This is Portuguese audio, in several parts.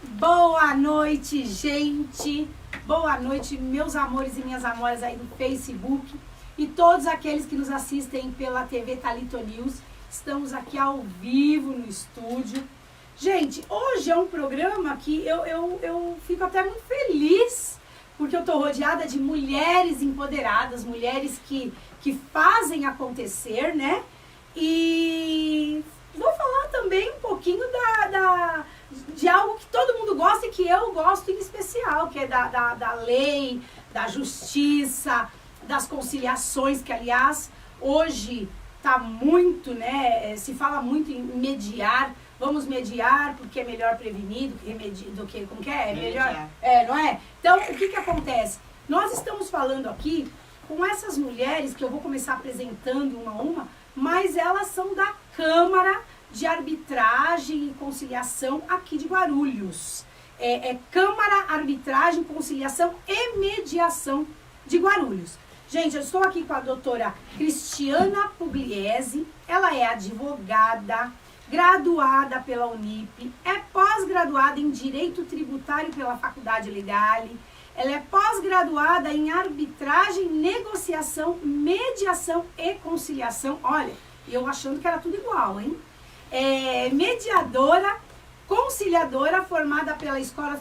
Boa noite, gente! Boa noite, meus amores e minhas amoras aí no Facebook e todos aqueles que nos assistem pela TV Thalita News. Estamos aqui ao vivo no estúdio. Gente, hoje é um programa que eu fico até muito feliz, porque eu estou rodeada de mulheres empoderadas, mulheres que fazem acontecer, né? E vou falar também um pouquinho de algo que todo mundo gosta e que eu gosto em especial, que é da lei, da justiça, das conciliações, que aliás hoje está muito, né? Se fala muito em mediar. Vamos mediar porque é melhor prevenir do que como que é? É melhor, não é? Então, o que acontece? Nós estamos falando aqui com essas mulheres, que eu vou começar apresentando uma a uma, mas elas são da Câmara de Arbitragem e Conciliação aqui de Guarulhos. Câmara, Arbitragem, Conciliação e Mediação de Guarulhos. Gente, eu estou aqui com a doutora Cristiana Pugliese. Ela é advogada, graduada pela Unip, é pós-graduada em Direito Tributário pela Faculdade Legale, ela é pós-graduada em Arbitragem, Negociação, Mediação e Conciliação. Olha, eu achando que era tudo igual, hein? Mediadora, conciliadora, formada pela Escola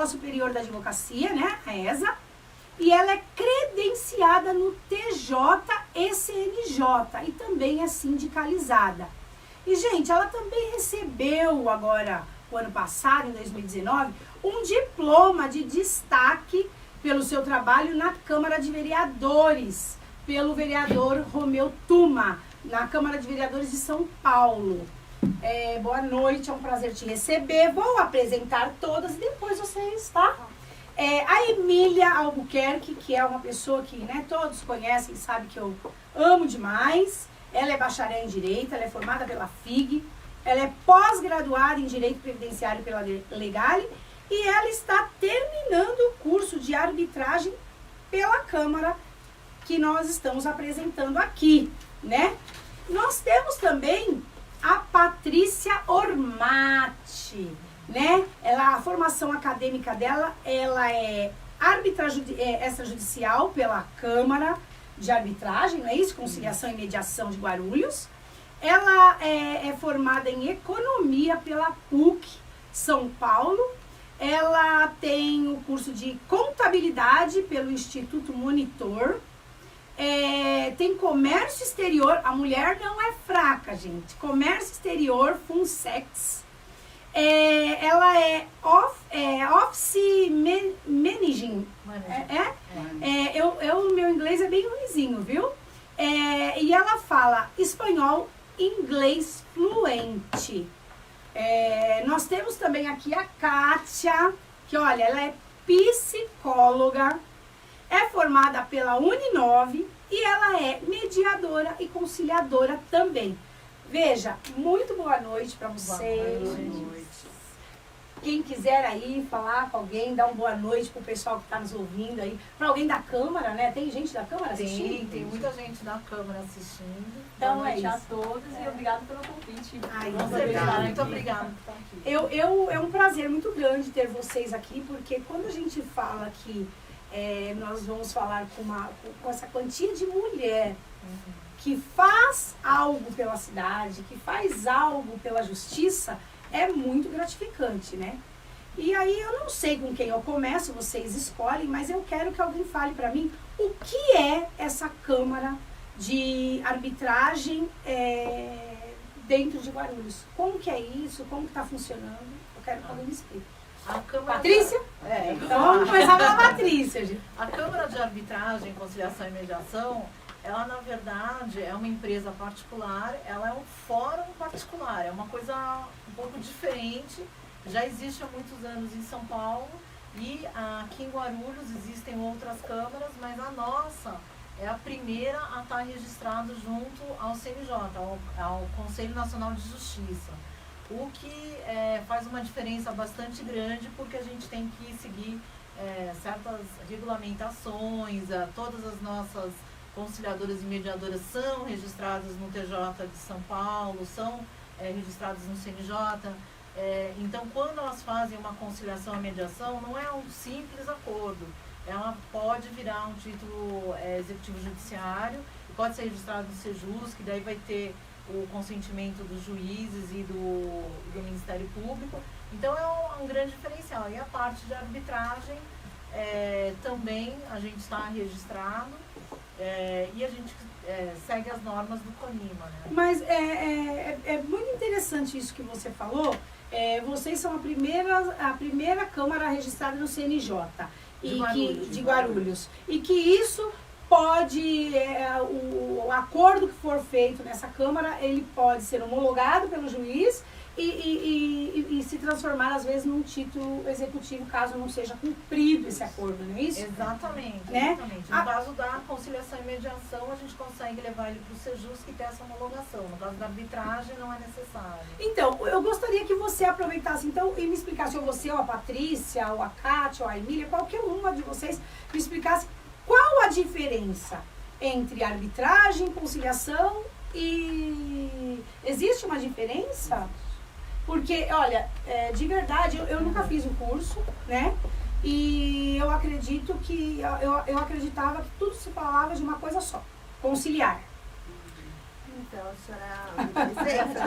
Superior da Advocacia, né, a ESA, e ela é credenciada no TJ e CNJ, e também é sindicalizada. E, gente, ela também recebeu agora, o ano passado, em 2019, um diploma de destaque pelo seu trabalho na Câmara de Vereadores, pelo vereador Romeu Tuma, na Câmara de Vereadores de São Paulo. Boa noite, é um prazer te receber. Vou apresentar todas e depois vocês, tá? A Emília Albuquerque, que é uma pessoa que, né, todos conhecem, sabe que eu amo demais. Ela é bacharel em Direito, ela é formada pela FIG, ela é pós-graduada em Direito Previdenciário pela Legale e ela está terminando o curso de arbitragem pela Câmara que nós estamos apresentando aqui, né? Nós temos também a Patrícia Ormati, né? A formação acadêmica dela, ela é árbitra extrajudicial pela Câmara de Arbitragem, não é isso? Conciliação e Mediação de Guarulhos. Ela é formada em Economia pela PUC São Paulo. Ela tem o curso de Contabilidade pelo Instituto Monitor. Tem Comércio Exterior. A mulher não é fraca, gente. Comércio Exterior, Funsex. Ela é Office Managing. O meu inglês é bem ruimzinho, viu? E ela fala espanhol, inglês fluente. Nós temos também aqui a Kátia, que olha, ela é psicóloga, é formada pela Uninove e ela é mediadora e conciliadora também. Veja, muito boa noite para vocês. Boa noite. Quem quiser aí falar com alguém, dar uma boa noite pro pessoal que está nos ouvindo aí. Para alguém da Câmara, né? Tem gente da Câmara assistindo? Tem muita gente da Câmara assistindo. Então boa noite a todos e obrigado pelo convite. Muito obrigada por estar aqui. É um prazer muito grande ter vocês aqui, porque quando a gente fala que nós vamos falar com essa quantia de mulher que faz algo pela cidade, que faz algo pela justiça, é muito gratificante, né? E aí eu não sei com quem eu começo, vocês escolhem, mas eu quero que alguém fale para mim o que é essa Câmara de Arbitragem dentro de Guarulhos. Como que é isso? Como que está funcionando? Eu quero que alguém me explique. Patrícia? Então vamos começar pela Patrícia, gente. A Câmara de Arbitragem, Conciliação e Mediação, ela na verdade é uma empresa particular, ela é um fórum particular, é uma coisa um pouco diferente, já existe há muitos anos em São Paulo e aqui em Guarulhos existem outras câmaras, mas a nossa é a primeira a estar registrada junto ao CNJ, ao Conselho Nacional de Justiça. O que faz uma diferença bastante grande, porque a gente tem que seguir certas regulamentações, todas as nossas conciliadoras e mediadoras são registradas no TJ de São Paulo, são registradas no CNJ. Então, quando elas fazem uma conciliação e mediação, não é um simples acordo. Ela pode virar um título executivo judiciário, pode ser registrado no Sejus, que daí vai ter o consentimento dos juízes e do Ministério Público. Então, é um grande diferencial. E a parte de arbitragem, também a gente está registrado e a gente segue as normas do CONIMA, né? Mas é muito interessante isso que você falou. Vocês são a primeira Câmara registrada no CNJ de Guarulhos. E que isso pode, o acordo que for feito nessa Câmara, ele pode ser homologado pelo juiz e se transformar, às vezes, num título executivo, caso não seja cumprido esse acordo, não é isso? Exatamente, né? Exatamente. No caso da conciliação e mediação, a gente consegue levar ele para o Sejus, que tem essa homologação. No caso da arbitragem, não é necessário. Então, eu gostaria que você aproveitasse, então, e me explicasse, ou você, ou a Patrícia, ou a Kátia, ou a Emília, qualquer uma de vocês, me explicasse qual a diferença entre arbitragem, conciliação e... Existe uma diferença? Porque, olha, de verdade, eu nunca fiz o curso, né? E eu acredito que, eu acreditava que tudo se falava de uma coisa só, conciliar. Então, a senhora me dá licença?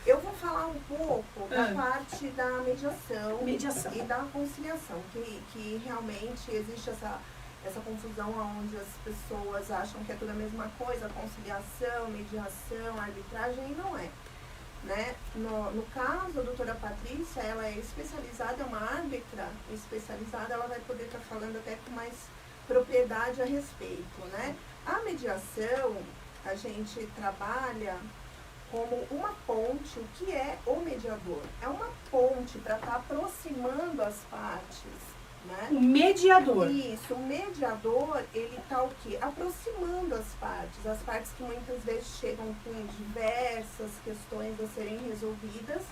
Eu vou falar um pouco da parte da mediação e da conciliação, que realmente existe essa confusão onde as pessoas acham que é tudo a mesma coisa, conciliação, mediação, arbitragem, e não é. Né? No caso, a doutora Patrícia, ela é especializada, é uma árbitra especializada, ela vai poder estar falando até com mais propriedade a respeito, né? A mediação, a gente trabalha como uma ponte. O que é o mediador? É uma ponte para estar aproximando as partes, né? O mediador. Isso, o mediador, ele está o quê? Aproximando as partes que muitas vezes chegam com diversas questões a serem resolvidas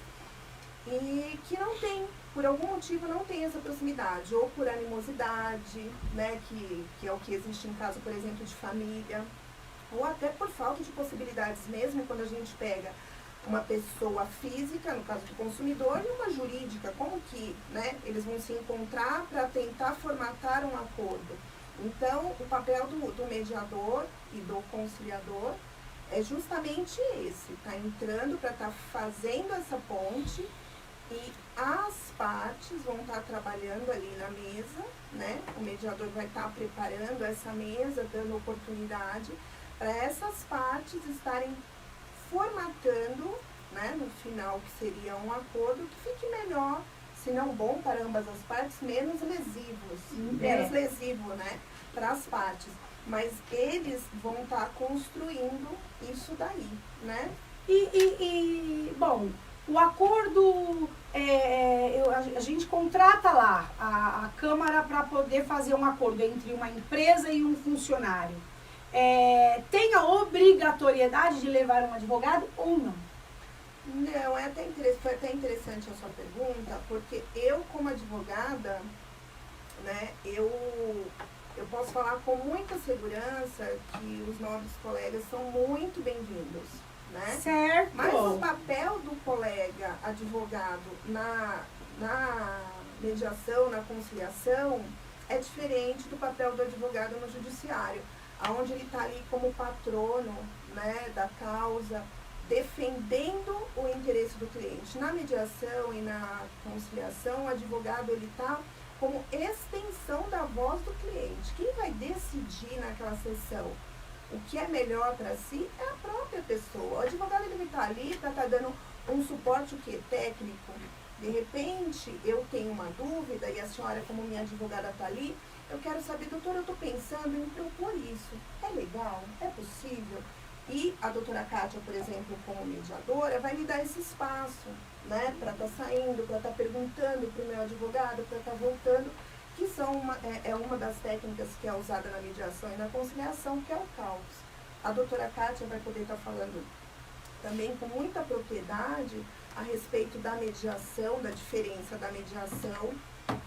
e que não tem, por algum motivo não tem essa proximidade, ou por animosidade, né, que é o que existe em caso, por exemplo, de família, ou até por falta de possibilidades mesmo, quando a gente pega uma pessoa física, no caso do consumidor, e uma jurídica, como que, né, eles vão se encontrar para tentar formatar um acordo. Então, o papel do mediador e do conciliador é justamente esse, tá entrando para estar fazendo essa ponte e as partes vão estar trabalhando ali na mesa, né? O mediador vai estar preparando essa mesa, dando oportunidade para essas partes estarem formatando, né, no final, que seria um acordo que fique melhor, se não bom para ambas as partes, menos lesivo, né, para as partes. Mas eles vão estar construindo isso daí, né? Bom, o acordo, a gente contrata lá a Câmara para poder fazer um acordo entre uma empresa e um funcionário. Tem a obrigatoriedade de levar um advogado ou não? Não, foi até interessante a sua pergunta, porque eu, como advogada, né, eu posso falar com muita segurança que os nobres colegas são muito bem-vindos, né? Certo. Mas o papel do colega advogado na mediação, na conciliação, é diferente do papel do advogado no judiciário, onde ele está ali como patrono, né, da causa, defendendo o interesse do cliente. Na mediação e na conciliação, o advogado está como extensão da voz do cliente. Quem vai decidir naquela sessão o que é melhor para si é a própria pessoa. O advogado ele vai estar ali para estar dando um suporte o quê? Técnico. De repente, eu tenho uma dúvida e a senhora, como minha advogada, está ali, eu quero saber, doutora, eu estou pensando em propor isso. É legal? É possível? E a doutora Kátia, por exemplo, como mediadora, vai me dar esse espaço, né, para estar saindo, para estar perguntando para o meu advogado, para estar voltando, que são uma das técnicas que é usada na mediação e na conciliação, que é o caos. A doutora Kátia vai poder estar falando também com muita propriedade a respeito da mediação, da diferença da mediação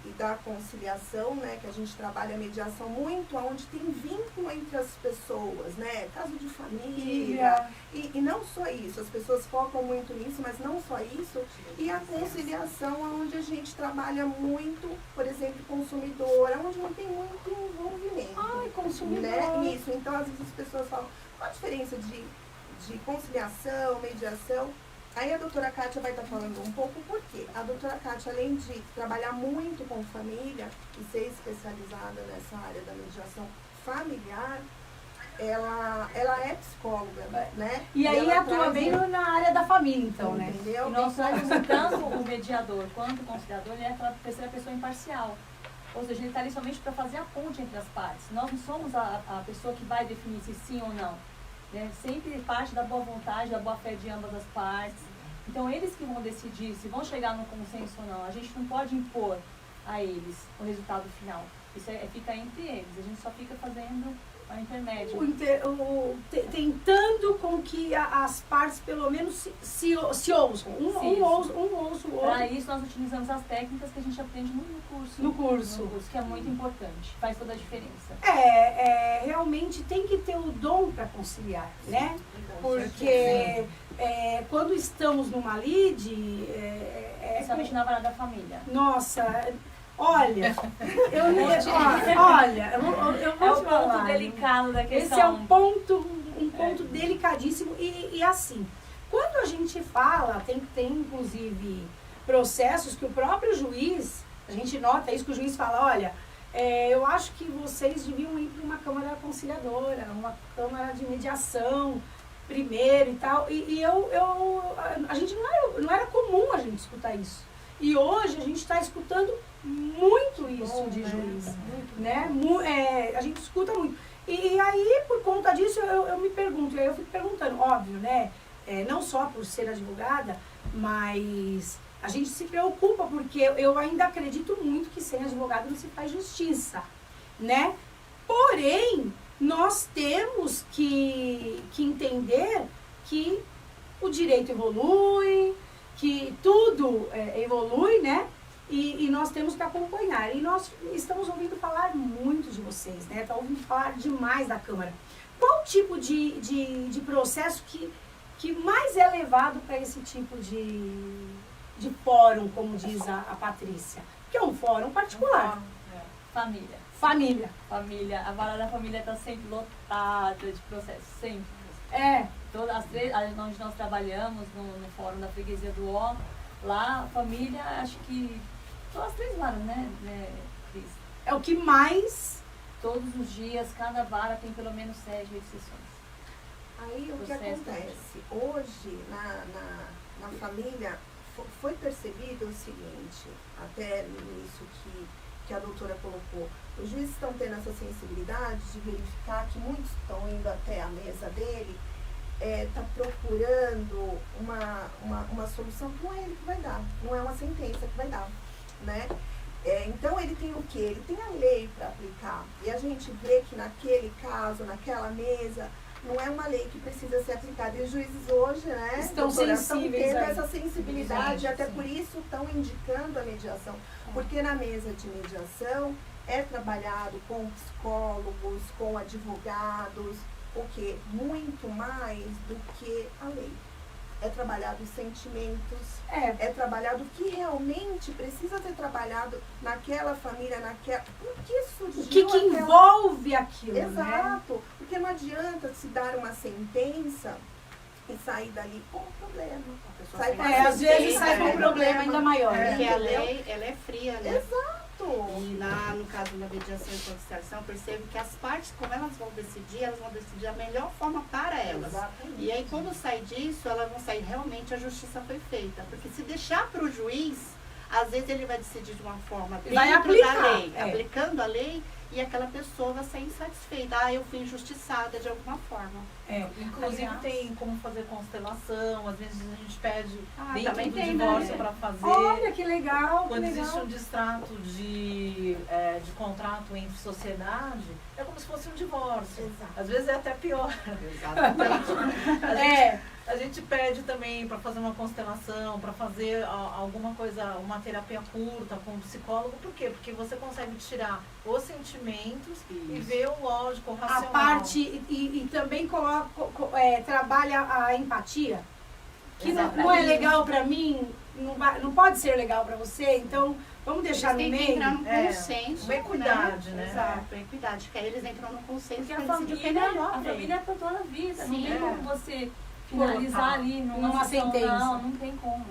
e da conciliação, né, que a gente trabalha a mediação muito, onde tem vínculo entre as pessoas, né, caso de família, e não só isso, as pessoas focam muito nisso, mas não só isso, e a conciliação, onde a gente trabalha muito, por exemplo, consumidor, onde não tem muito envolvimento. Ai, consumidor. Né? Isso, então às vezes as pessoas falam, qual a diferença de conciliação, mediação? Aí a doutora Kátia vai estar falando um pouco por quê. A doutora Kátia, além de trabalhar muito com família e ser especializada nessa área da mediação familiar, ela é psicóloga, né? E aí ela atua bem na área da família, então, né? Entendeu? E nós somos tanto o mediador quanto o conciliador, ele é aquela terceira pessoa imparcial. Ou seja, ele está ali somente para fazer a ponte entre as partes. Nós não somos a pessoa que vai definir se sim ou não. Né? Sempre parte da boa vontade, da boa fé de ambas as partes. Então, eles que vão decidir se vão chegar no consenso ou não. A gente não pode impor a eles o resultado final. Isso fica entre eles. A gente só fica fazendo a intermédio. Tentando com que as partes, pelo menos, se ouçam. Um ouça o outro. Para isso, nós utilizamos as técnicas que a gente aprende no curso. No curso, que é muito importante. Faz toda a diferença. Realmente tem que ter o dom para conciliar, né? Porque quando estamos numa lide... Principalmente na vara da família. Nossa... Olha, eu vou te falar. Ponto delicado da questão. Esse é um ponto delicadíssimo e assim, quando a gente fala, tem inclusive processos que o próprio juiz, a gente nota isso, que o juiz fala, olha, eu acho que vocês deviam ir para uma câmara conciliadora, uma câmara de mediação primeiro e tal, a gente não era comum a gente escutar isso. E hoje a gente está escutando muito isso de juiz, né? A gente escuta muito. E aí, por conta disso, eu me pergunto, eu fico perguntando, óbvio, né? Não só por ser advogada, mas a gente se preocupa, porque eu ainda acredito muito que sem advogado não se faz justiça, né? Porém, nós temos que entender que o direito evolui, que tudo evolui, né? E nós temos que acompanhar. E nós estamos ouvindo falar muito de vocês, né? Estamos ouvindo falar demais da Câmara. Qual tipo de processo que mais é levado para esse tipo de fórum, como diz a Patrícia? Que é um fórum particular. Família. A vara da família está sempre lotada de processos, sempre. Todas as três, onde nós trabalhamos no Fórum da Freguesia do Ó, lá a família, acho que todas as três varas, né, Cris? É o que mais... Todos os dias, cada vara tem pelo menos 7, 8 sessões. Aí o que acontece? Hoje, na família, foi percebido o seguinte, até nisso que a doutora colocou, os juízes estão tendo essa sensibilidade de verificar que muitos estão indo até a mesa dele, está procurando uma solução que não é ele que vai dar, não é uma sentença que vai dar, né? Então ele tem o quê? Ele tem a lei para aplicar. E a gente vê que naquele caso, naquela mesa, não é uma lei que precisa ser aplicada. E os juízes hoje, né, estão sensíveis, tendo essa sensibilidade, até por isso estão indicando a mediação. Porque na mesa de mediação é trabalhado com psicólogos, com advogados, o quê? Muito mais do que a lei. É trabalhado os sentimentos, é trabalhado o que realmente precisa ser trabalhado naquela família, o que surgiu. O que envolve aquilo, Exato, né? porque não adianta se dar uma sentença e sair dali com um problema. Às vezes sai com um problema ainda maior. Porque a lei, ela é fria, né? Exato. E no caso da mediação e conciliação, eu percebo que as partes, como elas vão decidir a melhor forma para elas. Exatamente. E aí, quando sai disso, elas vão sair realmente a justiça foi feita. Porque se deixar para o juiz, às vezes ele vai decidir de uma forma dentro da lei, aplicando a lei, e aquela pessoa vai sair insatisfeita. Eu fui injustiçada de alguma forma. Inclusive tem como fazer constelação, às vezes a gente pede dentro também do tem, divórcio né? para fazer. Olha que legal, Quando existe um distrato de contrato entre sociedade, é como se fosse um divórcio. Exato. Às vezes é até pior. Exatamente. A gente pede também para fazer uma constelação, para fazer alguma coisa, uma terapia curta com um psicólogo. Por quê? Porque você consegue tirar os sentimentos e ver o lógico, o racional. A parte, e também trabalha a empatia, que não é legal para mim, não pode ser legal para você, então vamos deixar no Tem que meio. entrar no consenso, uma equidade, né? Exato, equidade, que aí eles entram no consenso. Porque pra a decidir o que é melhor pra família é pra toda a vida. Não Sim. tem como você finalizar ali numa sessão, sentença. não tem como.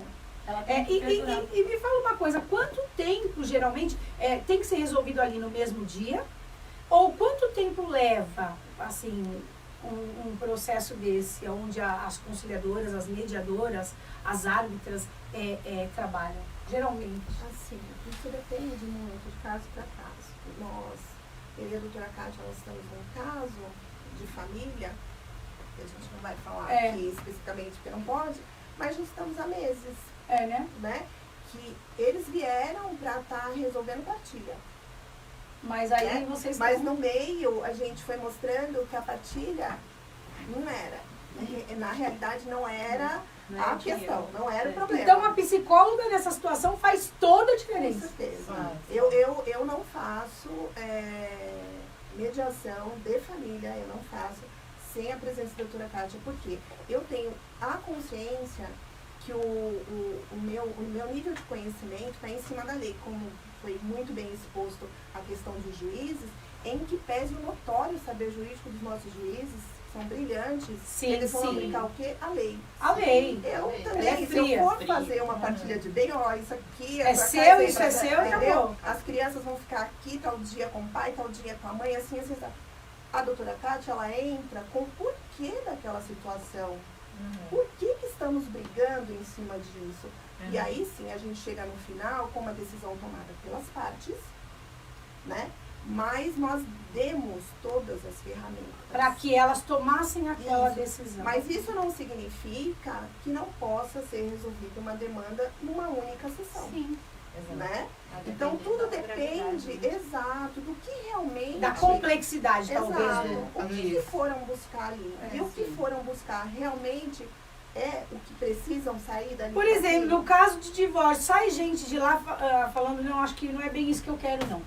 Ela tem que perdurar. E me fala uma coisa, quanto tempo geralmente tem que ser resolvido ali no mesmo dia? Ou quanto tempo leva, assim, um processo desse, onde as conciliadoras, as mediadoras, as árbitras trabalham? Geralmente. Assim, isso depende muito de caso para caso. Nós, eu e a doutora Kátia, nós estamos num caso de família, que a gente não vai falar aqui especificamente porque não pode, mas já estamos há meses, né? Que eles vieram para estar resolvendo partilha. Mas aí vocês... Mas no meio, a gente foi mostrando que a partilha não era. Na realidade, não era a questão, não era o problema. Então, a psicóloga nessa situação faz toda a Com diferença. certeza. Eu não faço mediação de família, eu não faço sem a presença da doutora Kátia, porque eu tenho a consciência que o meu nível de conhecimento está em cima da lei, como foi muito bem exposto a questão dos juízes, em que pese o notório saber jurídico dos nossos juízes, são brilhantes, Sim, eles vão sim. aplicar o quê? A lei. A lei. Eu Ela também, é se fria. eu for fazer uma partilha de bem, ó, isso aqui É pra seu, cá, isso é seu, entendeu? acabou. As crianças vão ficar aqui tal dia com o pai, tal dia com a mãe, assim, assim, assim. A doutora Kátia, ela entra com o porquê daquela situação. Por que estamos brigando em cima disso? E aí sim, a gente chega no final com uma decisão tomada pelas partes, né? Mas nós demos todas as ferramentas. Para que elas tomassem aquela Isso. decisão. Mas isso não significa que não possa ser resolvida uma demanda numa única sessão. Sim. Né? Então tudo depende, exato, do que realmente... Da complexidade, talvez. Exato. Do... O que foram buscar ali? E o que foram buscar realmente é o que precisam sair dali? Por exemplo, no caso de divórcio, sai gente de lá falando, não, acho que não é bem isso que eu quero, não.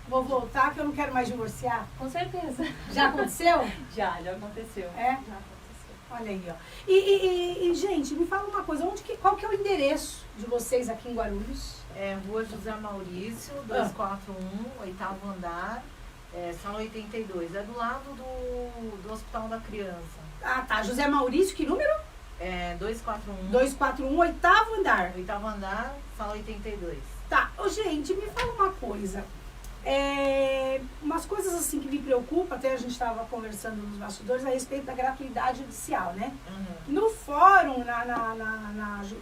Vou voltar que eu não quero mais divorciar. Com certeza. Já aconteceu? Já aconteceu. É? Já aconteceu. Olha aí, ó. E, gente, me fala uma coisa, qual que é o endereço de vocês aqui em Guarulhos? Rua José Maurício, 241, oitavo andar, sala 82. É do lado do Hospital da Criança. Ah, tá. José Maurício, que número? 241. 241, oitavo andar. Oitavo andar, sala 82. Tá. Ô, gente, me fala uma coisa. Umas coisas assim que me preocupam, até a gente estava conversando nos bastidores a respeito da gratuidade judicial, né? No fórum,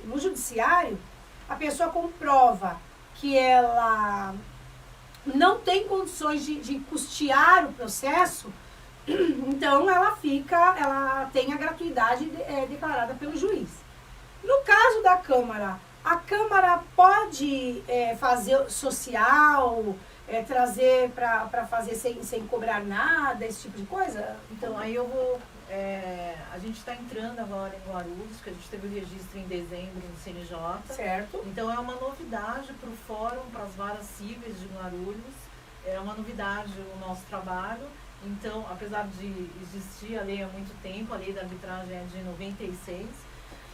no judiciário, a pessoa comprova que ela não tem condições de custear o processo, então ela tem a gratuidade declarada pelo juiz. No caso da Câmara, a Câmara pode fazer social, trazer para fazer sem cobrar nada, esse tipo de coisa? Então, aí eu vou... a gente está entrando agora em Guarulhos, porque a gente teve o registro em dezembro no CNJ. Certo. Então, é uma novidade para o fórum, para as varas cíveis de Guarulhos. É uma novidade o nosso trabalho. Então, apesar de existir a lei há muito tempo, a lei da arbitragem é de 96,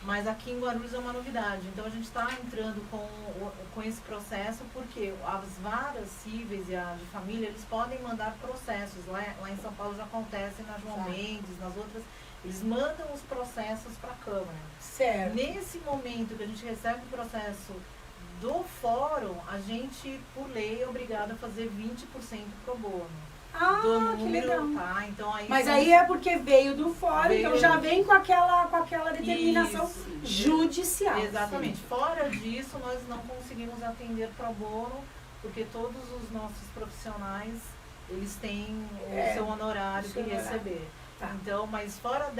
mas aqui em Guarulhos é uma novidade. Então, a gente está entrando com esse processo, porque as varas cíveis e a de família, eles podem mandar processos. Lá em São Paulo já acontece, na João Mendes, nas outras, eles mandam os processos para a Câmara. Certo. Nesse momento que a gente recebe o processo do fórum, a gente, por lei, é obrigado a fazer 20% pro bono. Ah, Do que número, legal. tá? Então, aí Mas são- aí é porque veio do fórum, então já vem com aquela determinação Isso. judicial. Exatamente. Fora disso, nós não conseguimos atender pro bono, porque todos os nossos profissionais, eles têm o seu honorário que seu honorário. receber. Tá. Então, mas fora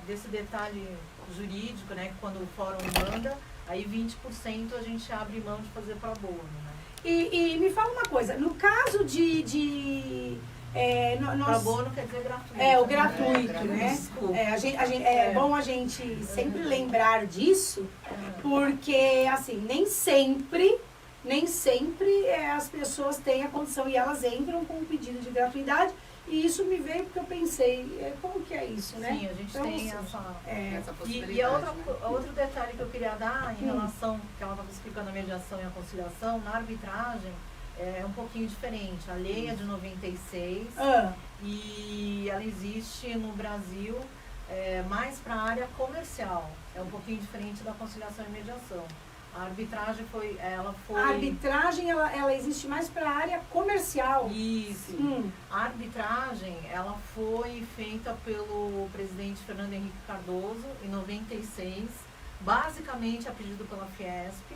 desse detalhe jurídico, né, que quando o fórum manda, aí 20% a gente abre mão de fazer pro bono, né? E me fala uma coisa, no caso de Pro bono quer dizer gratuito. O gratuito, né? Desculpa. É bom a gente sempre lembrar disso, porque, assim, nem sempre as pessoas têm a condição e elas entram com um pedido de gratuidade. E isso me veio porque eu pensei, como que é isso, né? Sim, a gente então, tem assim, essa possibilidade. E outro detalhe que eu queria dar em relação, que ela estava explicando a mediação e a conciliação, na arbitragem é um pouquinho diferente. A lei é de 96 e ela existe no Brasil mais para a área comercial. É um pouquinho diferente da conciliação e mediação. A arbitragem A arbitragem, ela existe mais para a área comercial. Isso. A arbitragem, ela foi feita pelo presidente Fernando Henrique Cardoso em 96, basicamente a pedido pela Fiesp,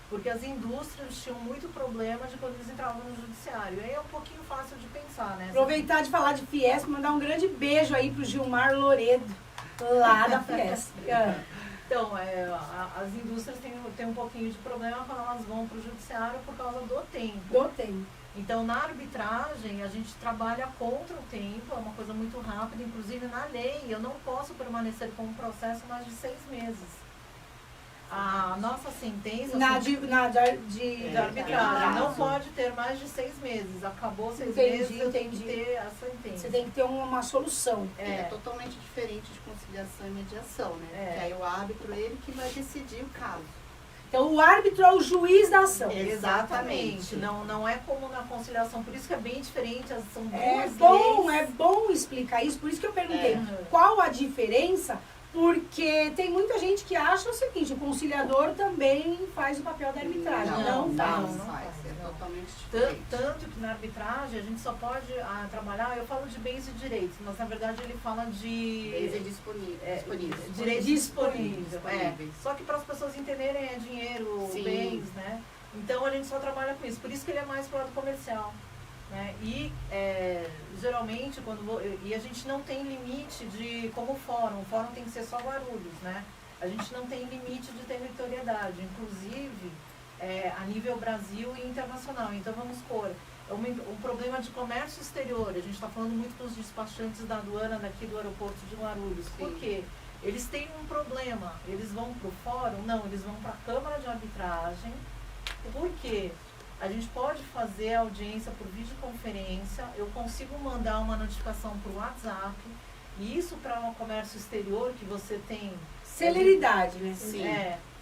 porque as indústrias tinham muito problema de quando eles entravam no judiciário. E aí é um pouquinho fácil de pensar, né? Aproveitar de falar de Fiesp, mandar um grande beijo aí pro Gilmar Loredo, lá da Fiesp. Então, as indústrias têm um pouquinho de problema quando elas vão para o judiciário por causa do tempo. Então, na arbitragem, a gente trabalha contra o tempo, é uma coisa muito rápida. Inclusive, na lei, eu não posso permanecer com um processo mais de 6 meses. A nossa sentença... de arbitragem não pode ter mais de 6 meses. Acabou 6 meses, eu tenho que ter a sentença. Você tem que ter uma solução. É totalmente diferente de conciliação e mediação, né? Que aí o árbitro, ele que vai decidir o caso. Então, o árbitro é o juiz da ação. Exatamente. Não é como na conciliação. Por isso que é bem diferente. São duas leis. É bom explicar isso. Por isso que eu perguntei qual a diferença. Porque tem muita gente que acha o seguinte, o conciliador também faz o papel da arbitragem. Não faz. É totalmente diferente. Tanto que na arbitragem a gente só pode trabalhar, eu falo de bens e direitos, mas na verdade ele fala de... Bens disponíveis. Direitos disponíveis. Só que para as pessoas entenderem é dinheiro, bens, né? Então a gente só trabalha com isso. Por isso que ele é mais pro lado comercial. Né? E geralmente e a gente não tem limite de como o fórum tem que ser só Guarulhos, né? A gente não tem limite de territorialidade, inclusive a nível Brasil e internacional. Então vamos supor, um problema de comércio exterior, a gente está falando muito dos despachantes da aduana daqui do aeroporto de Guarulhos. Por quê? Eles têm um problema, eles vão para o fórum? Não, eles vão para a Câmara de Arbitragem. Por quê? A gente pode fazer audiência por videoconferência, eu consigo mandar uma notificação por WhatsApp, e isso para um comércio exterior que você tem... Celeridade, né? Sim.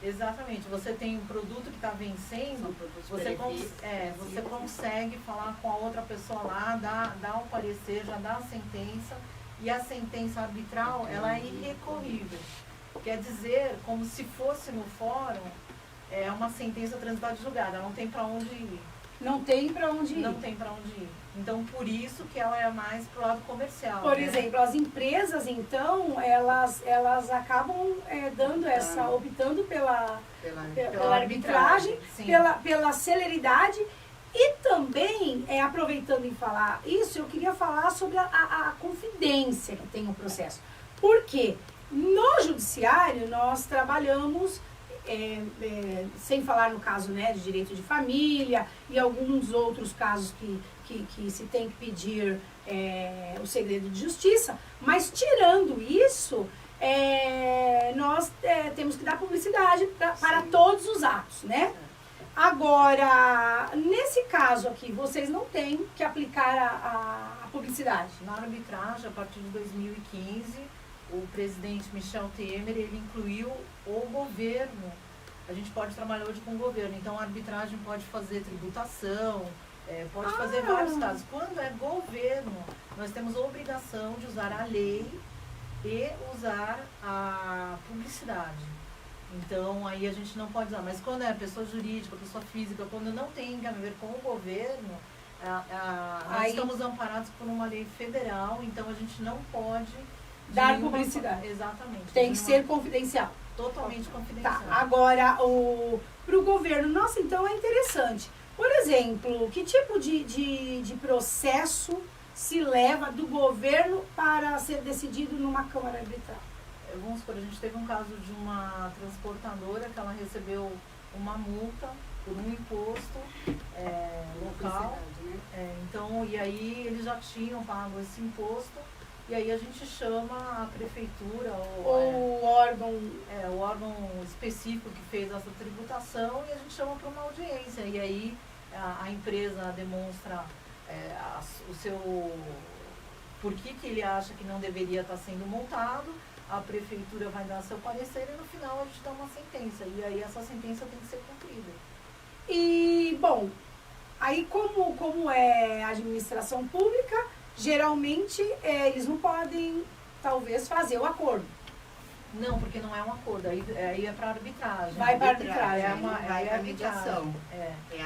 Exatamente. Você tem um produto que está vencendo, você consegue falar com a outra pessoa lá, dar um parecer, já dá a sentença, e a sentença arbitral, ela é irrecorrível. Quer dizer, como se fosse no fórum, é uma sentença transitada de julgada, não tem para onde ir. Não tem para onde ir. Não tem para onde ir. Então, por isso que ela é mais pro lado comercial. Por exemplo, as empresas, então, elas acabam optando pela arbitragem, pela celeridade. E também, aproveitando em falar isso, eu queria falar sobre a confidência que tem o processo. Porque no judiciário nós trabalhamos... sem falar no caso, né, de direito de família e alguns outros casos que se tem que pedir o segredo de justiça, mas tirando isso, nós temos que dar publicidade para todos os atos, né? Agora, nesse caso aqui, vocês não têm que aplicar a publicidade. Na arbitragem, a partir de 2015, o presidente Michel Temer, ele incluiu o governo. A gente pode trabalhar hoje com o governo, então a arbitragem pode fazer tributação, pode fazer vários casos. Quando é governo, nós temos a obrigação de usar a lei e usar a publicidade. Então, aí a gente não pode usar. Mas quando é pessoa jurídica, pessoa física, quando não tem a ver com o governo, nós estamos amparados por uma lei federal, então a gente não pode... dar publicidade. Exatamente. Tem que ser confidencial. Totalmente confidencial. Tá, agora, pro governo, nossa, então é interessante. Por exemplo, que tipo de processo se leva do governo para ser decidido numa Câmara Arbitral? Vamos supor, a gente teve um caso de uma transportadora que ela recebeu uma multa por um imposto local. Então, e aí eles já tinham pago esse imposto, e aí a gente chama a prefeitura ou o órgão o órgão específico que fez essa tributação, e a gente chama para uma audiência. E aí a empresa demonstra o seu por que ele acha que não deveria estar sendo multado, a prefeitura vai dar seu parecer e no final a gente dá uma sentença. E aí essa sentença tem que ser cumprida. E, bom, aí como é administração pública, geralmente eles não podem, talvez, fazer o acordo. Não, porque não é um acordo, aí é para arbitragem. Vai para arbitragem. Aí é a mediação.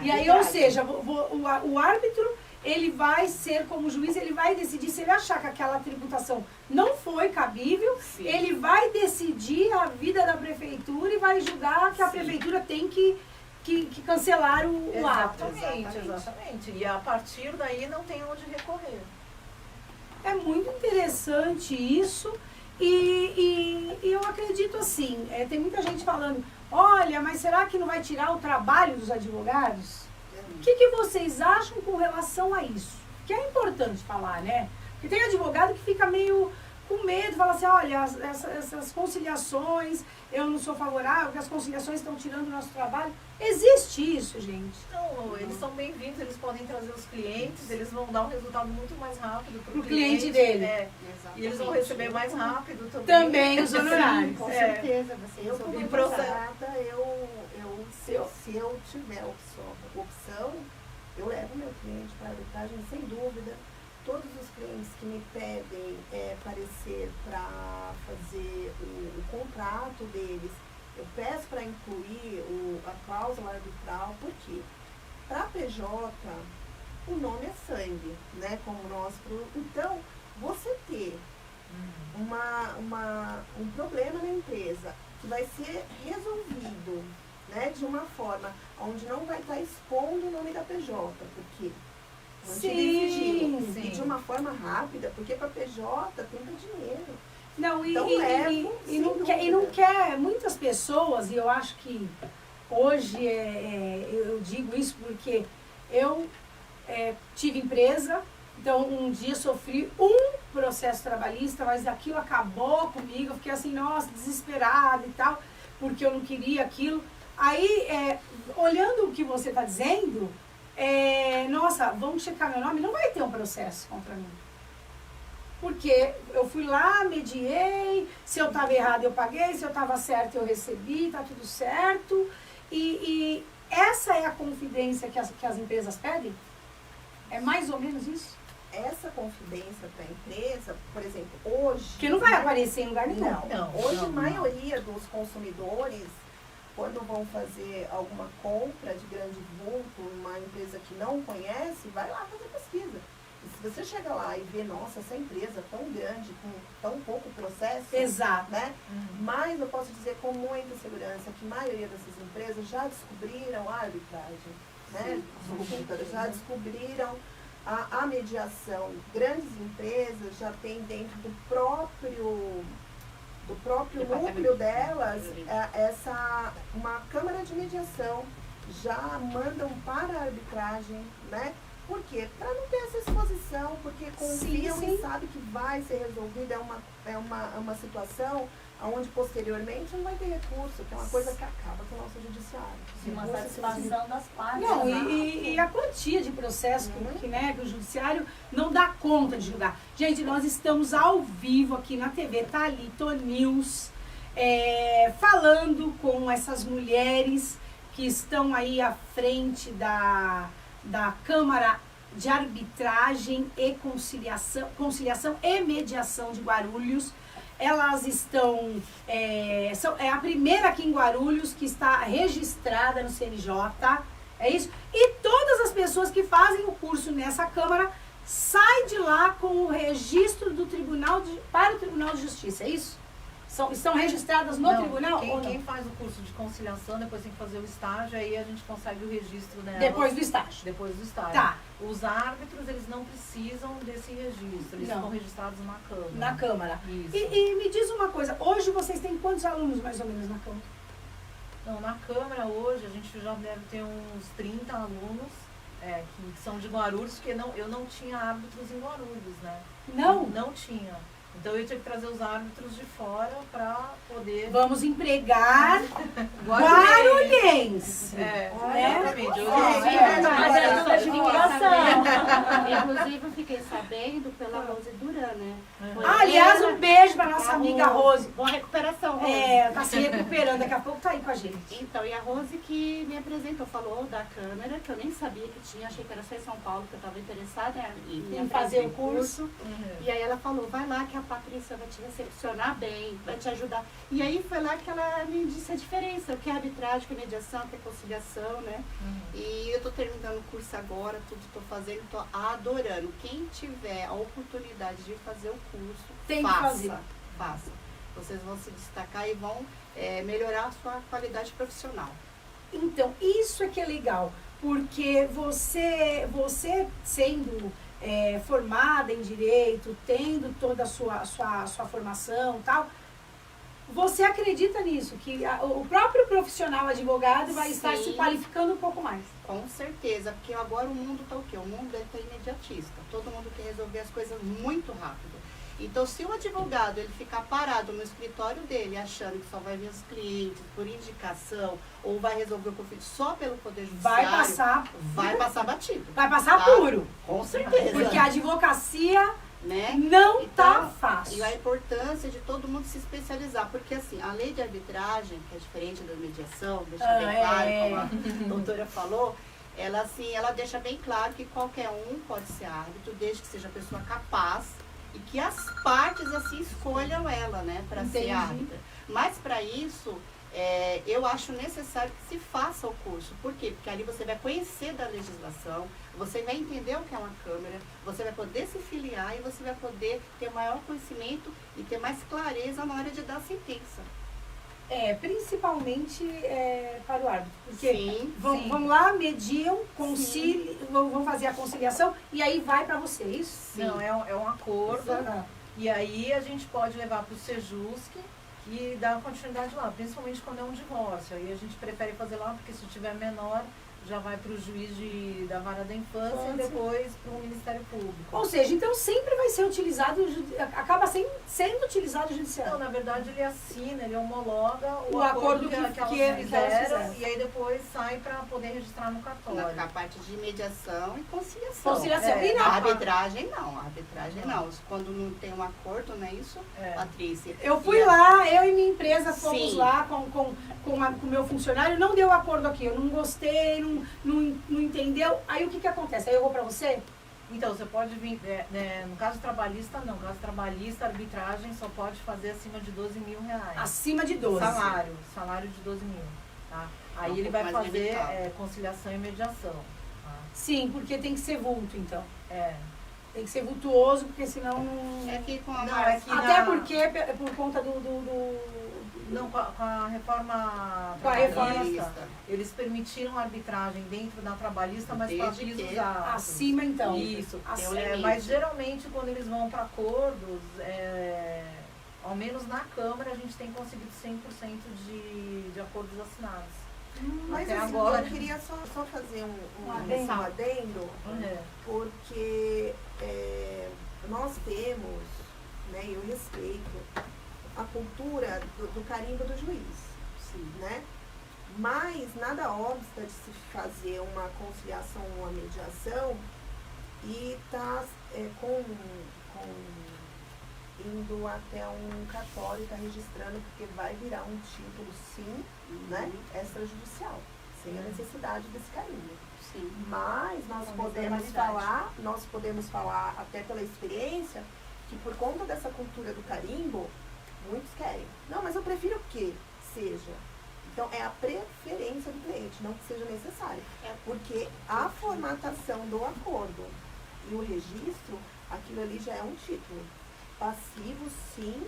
E aí, ou seja, o árbitro, ele vai ser como juiz, ele vai decidir, se ele achar que aquela tributação não foi cabível, sim, ele vai decidir a vida da prefeitura e vai julgar que a prefeitura tem que cancelar o ato. Exatamente. E a partir daí não tem onde recorrer. É muito interessante isso. E eu acredito assim, tem muita gente falando, olha, mas será que não vai tirar o trabalho dos advogados? O que vocês acham com relação a isso? Que é importante falar, né? Porque tem advogado que fica meio com medo, fala assim, olha, essas conciliações, eu não sou favorável, que as conciliações estão tirando o nosso trabalho. Existe isso, gente. Não, eles são bem-vindos, eles podem trazer os clientes, eles vão dar um resultado muito mais rápido para o cliente dele. E eles vão receber mais rápido também. Também os honorários. Com certeza. Eu, como E advogada, se eu tiver opção, eu levo meu cliente para a arbitragem, sem dúvida. Todos os clientes que me pedem parecer para fazer o contrato deles, eu peço para incluir a cláusula arbitral, porque para PJ o nome é sangue, né? Como nós. Então, você ter um problema na empresa que vai ser resolvido, né, de uma forma onde não vai estar expondo o nome da PJ, porque sim, e de uma forma rápida, porque para PJ tenta dinheiro. Não, então, e não quer muitas pessoas, e eu acho que hoje eu digo isso porque eu tive empresa, então um dia sofri um processo trabalhista, mas aquilo acabou comigo, eu fiquei assim, nossa, desesperada e tal, porque eu não queria aquilo. Aí, olhando o que você está dizendo, nossa, vamos checar meu nome, não vai ter um processo contra mim. Porque eu fui lá, mediei, se eu estava errado eu paguei, se eu estava certo eu recebi, tá tudo certo. E essa é a confidência que as empresas pedem? É mais ou menos isso? Essa confidência para a empresa, por exemplo, hoje... Que não vai aparecer em lugar nenhum. Hoje a maioria dos consumidores, quando vão fazer alguma compra de grande vulto, uma empresa que não conhece, vai lá fazer pesquisa. E se você chega lá e vê, nossa, essa empresa tão grande, com tão pouco processo, exato, né? Mas eu posso dizer com muita segurança que a maioria dessas empresas já descobriram a arbitragem, né? Já descobriram a mediação. Grandes empresas já têm dentro do próprio núcleo delas uma câmara de mediação, já mandam para a arbitragem, né? Por quê? Para não ter essa exposição, porque confiam e sabem que vai ser resolvida, é uma situação onde posteriormente não vai ter recurso, que é uma coisa que acaba com o nosso judiciário. Uma satisfação das partes. Não, e a quantia de processo que o judiciário não dá conta de julgar. Gente, nós estamos ao vivo aqui na TV Thalito News, falando com essas mulheres que estão aí à frente da Câmara de Arbitragem e Conciliação e Mediação de Guarulhos. Elas estão, é a primeira aqui em Guarulhos que está registrada no CNJ, é isso? E todas as pessoas que fazem o curso nessa Câmara saem de lá com o registro do para o Tribunal de Justiça, é isso? Estão registradas no tribunal? Quem faz o curso de conciliação, depois tem que fazer o estágio, aí a gente consegue o registro delas. Depois do estágio. Depois do estágio. Tá. Os árbitros, eles não precisam desse registro, eles ficam registrados na Câmara. Na Câmara. Isso. E me diz uma coisa, hoje vocês têm quantos alunos mais ou menos na Câmara? Não, na Câmara hoje a gente já deve ter uns 30 alunos que são de Guarulhos, porque eu não tinha árbitros em Guarulhos, né? Não? Não tinha. Então eu tinha que trazer os árbitros de fora para poder... Vamos empregar guarulhenses. Exatamente. Mas é toda divulgação. Inclusive, eu fiquei sabendo pela Rose Duran, né? Foi Aliás, ela- um beijo pra nossa amiga Rose. Boa recuperação, Rose. Tá se recuperando, daqui a pouco tá aí com a gente. Então, e a Rose que me apresentou, falou da câmera, que eu nem sabia que tinha, achei que era só em São Paulo, que eu estava interessada Em fazer o curso. E aí ela falou, vai lá que a Patrícia vai te recepcionar bem, vai te ajudar. E aí foi lá que ela me disse a diferença, o que é arbitragem, o que é mediação, o que é conciliação, né? E eu tô terminando o curso agora, tudo tô fazendo, tô adorando. Quem tiver a oportunidade de fazer o curso, Tem que fazer. faça. Vocês vão se destacar e vão melhorar a sua qualidade profissional. Então, isso é que é legal, porque você sendo formada em direito, tendo toda a sua formação e tal, você acredita nisso, que o próprio profissional advogado vai estar se Sim. qualificando um pouco mais. Com certeza, porque agora o mundo tá o quê? O mundo tá imediatista. Todo mundo quer resolver as coisas muito rápido. Então, se o advogado ele ficar parado no escritório dele, achando que só vai ver os clientes por indicação, ou vai resolver o conflito só pelo Poder Judiciário, vai passar batido. Vai passar Tá? puro. Com certeza. Porque a advocacia né? não tá Então, fácil. E a importância de todo mundo se especializar, porque assim, a lei de arbitragem, que é diferente da mediação, deixa bem claro, como a doutora falou, ela assim, ela deixa bem claro que qualquer um pode ser árbitro, desde que seja pessoa capaz e que as partes assim escolham ela, né, para ser árbitra. Mas para isso, eu acho necessário que se faça o curso. Por quê? Porque ali você vai conhecer da legislação, você vai entender o que é uma câmara, você vai poder se filiar e você vai poder ter maior conhecimento e ter mais clareza na hora de dar a sentença. Principalmente para o árbitro. Porque Sim, vão lá, mediam, vão fazer a conciliação e aí vai para vocês. Sim. Não, é um acordo. Exato. E aí a gente pode levar para o Sejusc e dar continuidade lá, principalmente quando é um divórcio. Aí a gente prefere fazer lá, porque se tiver menor, já vai para o juiz da vara da infância e depois para o Ministério Público. Ou seja, então sempre vai ser utilizado, acaba sendo utilizado o judiciário. Não, na verdade ele assina, ele homologa o acordo que elas que elas fizeram fizeram. e aí depois sai para poder registrar no cartório. Na parte de mediação e conciliação. Conciliação. E na A arbitragem não. Quando não tem um acordo, não é isso, Patrícia? Eu fui lá, eu e minha empresa fomos Sim. lá com o meu funcionário, não deu acordo aqui, eu não gostei, não entendeu. Aí o que acontece? Aí eu vou pra você? Então, você pode vir, no caso trabalhista não, no caso trabalhista, a arbitragem só pode fazer acima de 12 mil reais. Acima de 12. Salário de 12 mil, tá? Aí um ele pouco vai mais fazer limitado. conciliação e mediação. Tá? Sim, porque tem que ser vulto, então. É. Tem que ser vultuoso, porque senão não... É que com a Não, é que Até porque, por conta Não, com a reforma Com a reforma trabalhista, eles permitiram a arbitragem dentro da trabalhista, mas para Desde pisos que altos. acima, então. Isso. Tem um limite. Mas geralmente quando eles vão para acordos, ao menos na Câmara, a gente tem conseguido 100% de acordos assinados. Mas Até assim, agora. eu queria só fazer um adendo. adendo, porque nós temos, né, eu respeito a cultura do carimbo do juiz, né? Mas nada obsta de se fazer uma conciliação ou uma mediação e tá indo até um cartório e tá registrando, porque vai virar um título, sim, né, extrajudicial, sem a necessidade desse carimbo. Sim. Mas nós podemos falar até pela experiência que por conta dessa cultura do carimbo, muitos querem. Não, mas eu prefiro que seja. Então é a preferência do cliente, não que seja necessário. Porque a formatação do acordo e o registro, aquilo ali já é um título passivo, sim,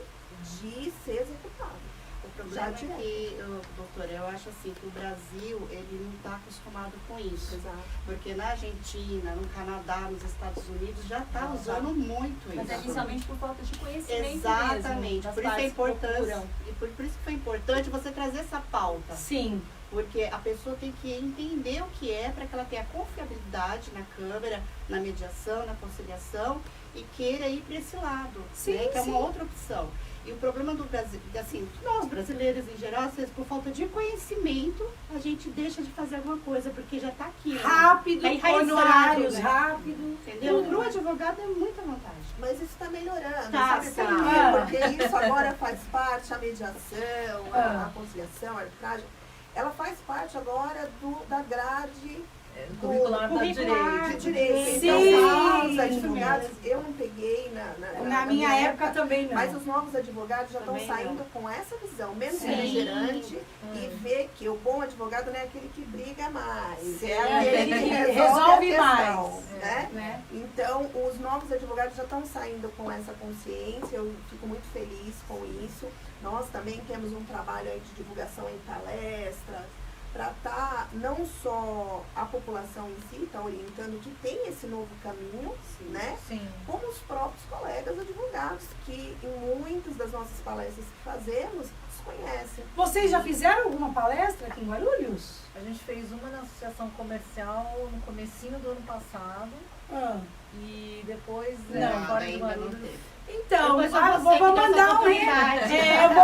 de ser executado. O problema é que, doutora, eu acho assim, que o Brasil, ele não está acostumado com isso. Exato. Porque na Argentina, no Canadá, nos Estados Unidos, já está usando muito isso. Mas é inicialmente por falta de conhecimento Exatamente. mesmo, Por isso é importante, e por isso que foi importante você trazer essa pauta. Sim. Porque a pessoa tem que entender o que é para que ela tenha confiabilidade na câmara, na mediação, na conciliação e queira ir para esse lado, Sim, né? Que é sim. uma outra opção. E o problema do Brasil, assim, nós brasileiros em geral, às vezes por falta de conhecimento, a gente deixa de fazer alguma coisa, porque já está aqui. Né? Rápido, Tá enraizado, honorários, né? rápido. Entendeu? Para o advogado é muita vantagem. Mas isso está melhorando, Tá, sabe tá. por quê? Ah. Porque isso agora faz parte, a mediação, a conciliação, a arbitragem, ela faz parte agora da grade Curricular da de direito. direito. Sim. Então, os advogados, eu não peguei Na minha época também não. mas os novos advogados já estão Também saindo com essa visão, menos Sim. beligerante, e ver que o bom advogado não é aquele que briga mais, é É aquele aquele que que resolve resolve a questão, mais. né? Né? Então, os novos advogados já estão saindo com essa consciência, eu fico muito feliz com isso. Nós também temos um trabalho aí de divulgação em palestras, para estar, não só a população em si está orientando que tem esse novo caminho, né? Sim. Como os próprios colegas advogados, que em muitas das nossas palestras que fazemos, desconhecem. Vocês já fizeram alguma palestra aqui em Guarulhos? A gente fez uma na associação comercial no comecinho do ano passado Ah. e depois Não, fora de ainda não Guarulhos. teve. Então, Depois eu eu vou vou seguir mandar essa um oportunidade.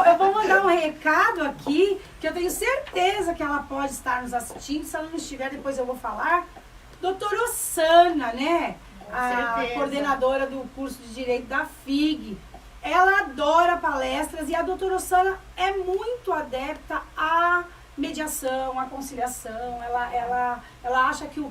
eu vou mandar um recado aqui, que eu tenho certeza que ela pode estar nos assistindo. Se ela não estiver, depois eu vou falar. Doutora Ossana, né? Com A certeza. coordenadora do curso de Direito da FIG. Ela adora palestras e a doutora Ossana é muito adepta à mediação, à conciliação. Ela acha que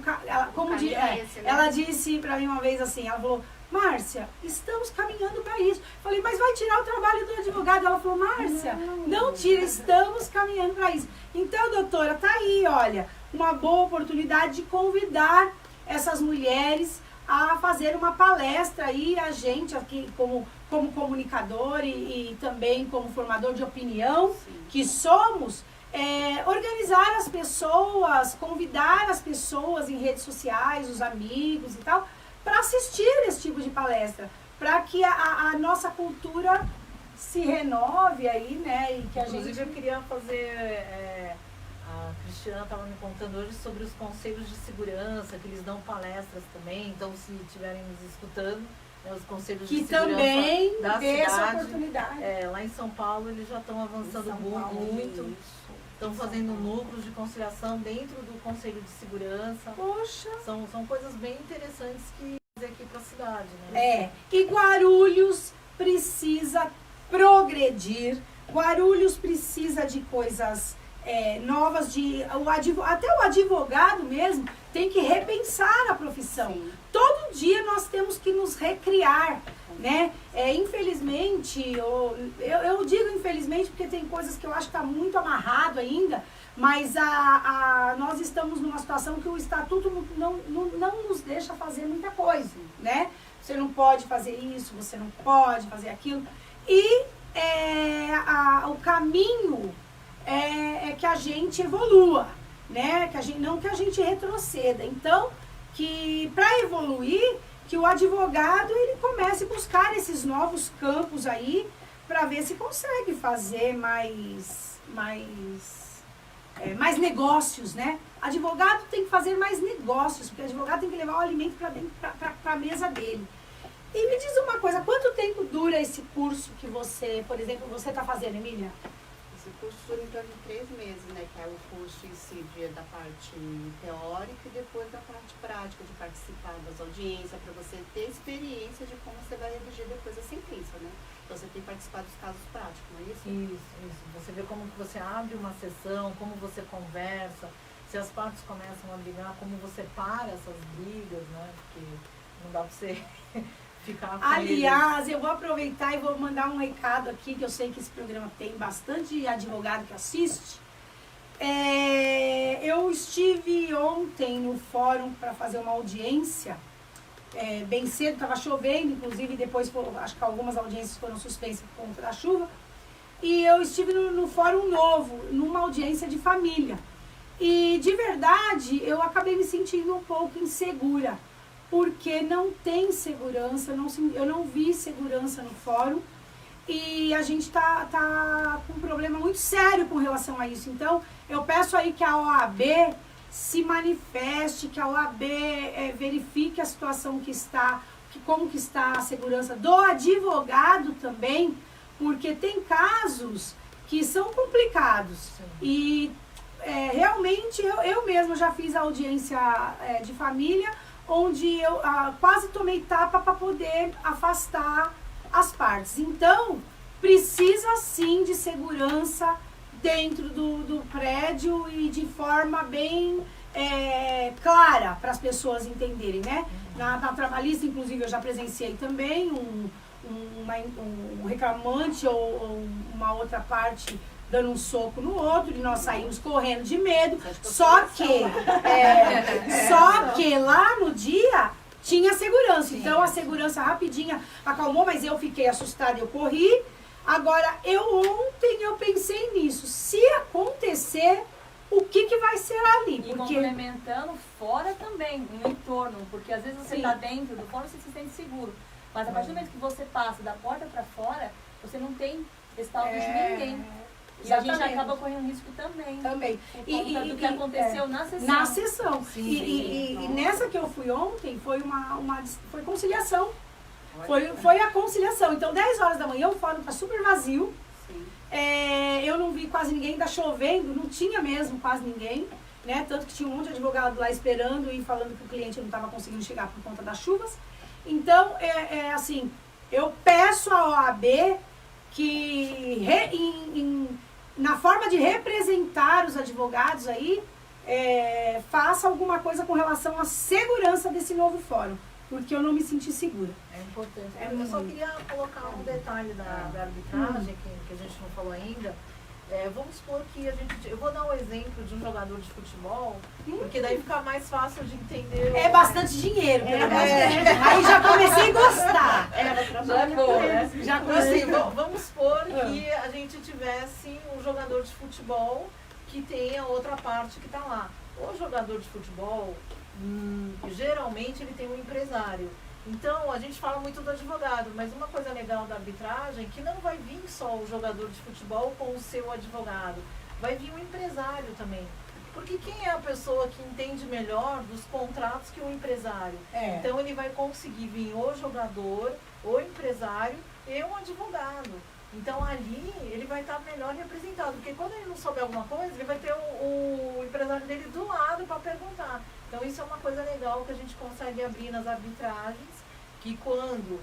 caminho é esse, né? ela disse pra mim uma vez assim, ela falou: Márcia, estamos caminhando para isso. Falei, mas vai tirar o trabalho do advogado? Ela falou, Márcia, não tira, estamos caminhando para isso. Então, doutora, tá aí, olha, uma boa oportunidade de convidar essas mulheres a fazer uma palestra aí, a gente aqui como comunicador e também como formador de opinião, que somos, organizar as pessoas, convidar as pessoas em redes sociais, os amigos e tal, para assistir esse tipo de palestra, para que a nossa cultura se renove aí, né? E que a Inclusive, gente... eu queria fazer... a Cristiana estava me contando hoje sobre os conselhos de segurança, que eles dão palestras também. Então, se estiverem nos escutando, né, os conselhos que de segurança também da dê essa cidade. oportunidade. Lá em São Paulo, eles já estão avançando muito. Estão fazendo núcleos de conciliação dentro do Conselho de Segurança. Poxa! São coisas bem interessantes que fazer aqui para a cidade, né? E Guarulhos precisa progredir, Guarulhos precisa de coisas novas, até o advogado mesmo tem que repensar a profissão. Sim. Todo dia nós temos que nos recriar, né? Infelizmente, eu digo infelizmente porque tem coisas que eu acho que está muito amarrado ainda, mas nós estamos numa situação que o estatuto não nos deixa fazer muita coisa, né? Você não pode fazer isso, você não pode fazer aquilo. E o caminho é que a gente evolua, né? Não que a gente retroceda. Então, que para evoluir, que o advogado ele comece a buscar esses novos campos aí para ver se consegue fazer mais negócios, né? Advogado tem que fazer mais negócios, porque o advogado tem que levar o alimento para a mesa dele. E me diz uma coisa, quanto tempo dura esse curso que você, por exemplo, você está fazendo, Emília? Esse curso dura em torno de 3 meses, né? Que é o curso em si da parte teórica e depois da parte prática, de participar das audiências, para você ter experiência de como você vai redigir depois a sentença, né? Então você tem que participar dos casos práticos, não é isso? Isso. Você vê como que você abre uma sessão, como você conversa, se as partes começam a brigar, como você para essas brigas, né? Porque não dá para você ficar com Aliás, eu vou aproveitar e vou mandar um recado aqui, que eu sei que esse programa tem bastante advogado que assiste. Eu estive ontem no fórum para fazer uma audiência, bem cedo, estava chovendo, inclusive depois acho que algumas audiências foram suspensas por conta da chuva. e eu estive no Fórum Novo, numa audiência de família. E, de verdade, eu acabei me sentindo um pouco insegura, porque não tem segurança, eu não vi segurança no fórum, e a gente tá com um problema muito sério com relação a isso. Então, eu peço aí que a OAB se manifeste, que a OAB verifique a situação que está, como que está a segurança do advogado também, porque tem casos que são complicados. Sim. E realmente eu mesma já fiz a audiência de família, onde eu quase tomei tapa para poder afastar as partes. Então, precisa sim de segurança dentro do prédio e de forma bem clara para as pessoas entenderem, né? Na trabalhista, inclusive, eu já presenciei também um reclamante ou uma outra parte dando um soco no outro, e nós saímos correndo de medo, só que lá no dia tinha segurança. Sim. Então a segurança rapidinha acalmou, mas eu fiquei assustada, eu corri. Agora, ontem eu pensei nisso, se acontecer, o que vai ser ali? E complementando fora também, no entorno, porque às vezes você está dentro do fórum, você se sente seguro, mas a partir do momento que você passa da porta para fora, você não tem respaldo de ninguém. E a gente acaba correndo risco também. Por conta do que aconteceu na sessão. Na sessão. Sim, e nessa que eu fui ontem, foi foi conciliação. Foi a conciliação. Então, 10 horas da manhã, o fórum está super vazio. Eu não vi quase ninguém, tá chovendo, não tinha mesmo quase ninguém. Né? Tanto que tinha um monte de advogado lá esperando e falando que o cliente não estava conseguindo chegar por conta das chuvas. Então, assim, eu peço à OAB que na forma de representar os advogados aí, faça alguma coisa com relação à segurança desse novo fórum, porque eu não me senti segura. É importante. Eu só queria colocar um detalhe da arbitragem, que a gente não falou ainda. Vamos supor que eu vou dar um exemplo de um jogador de futebol, porque daí fica mais fácil de entender. É bastante dinheiro, aí já comecei a gostar. Já comecei. Vamos supor que a gente tivesse um jogador de futebol que tenha outra parte que está lá. O jogador de futebol, geralmente ele tem um empresário. Então, a gente fala muito do advogado, mas uma coisa legal da arbitragem é que não vai vir só o jogador de futebol com o seu advogado, vai vir um empresário também. Porque quem é a pessoa que entende melhor dos contratos que o empresário? Então, ele vai conseguir vir o jogador, o empresário e um advogado. Então, ali, ele vai estar melhor representado, porque quando ele não souber alguma coisa, ele vai ter o empresário dele do lado para perguntar. Então, isso é uma coisa legal que a gente consegue abrir nas arbitragens, que quando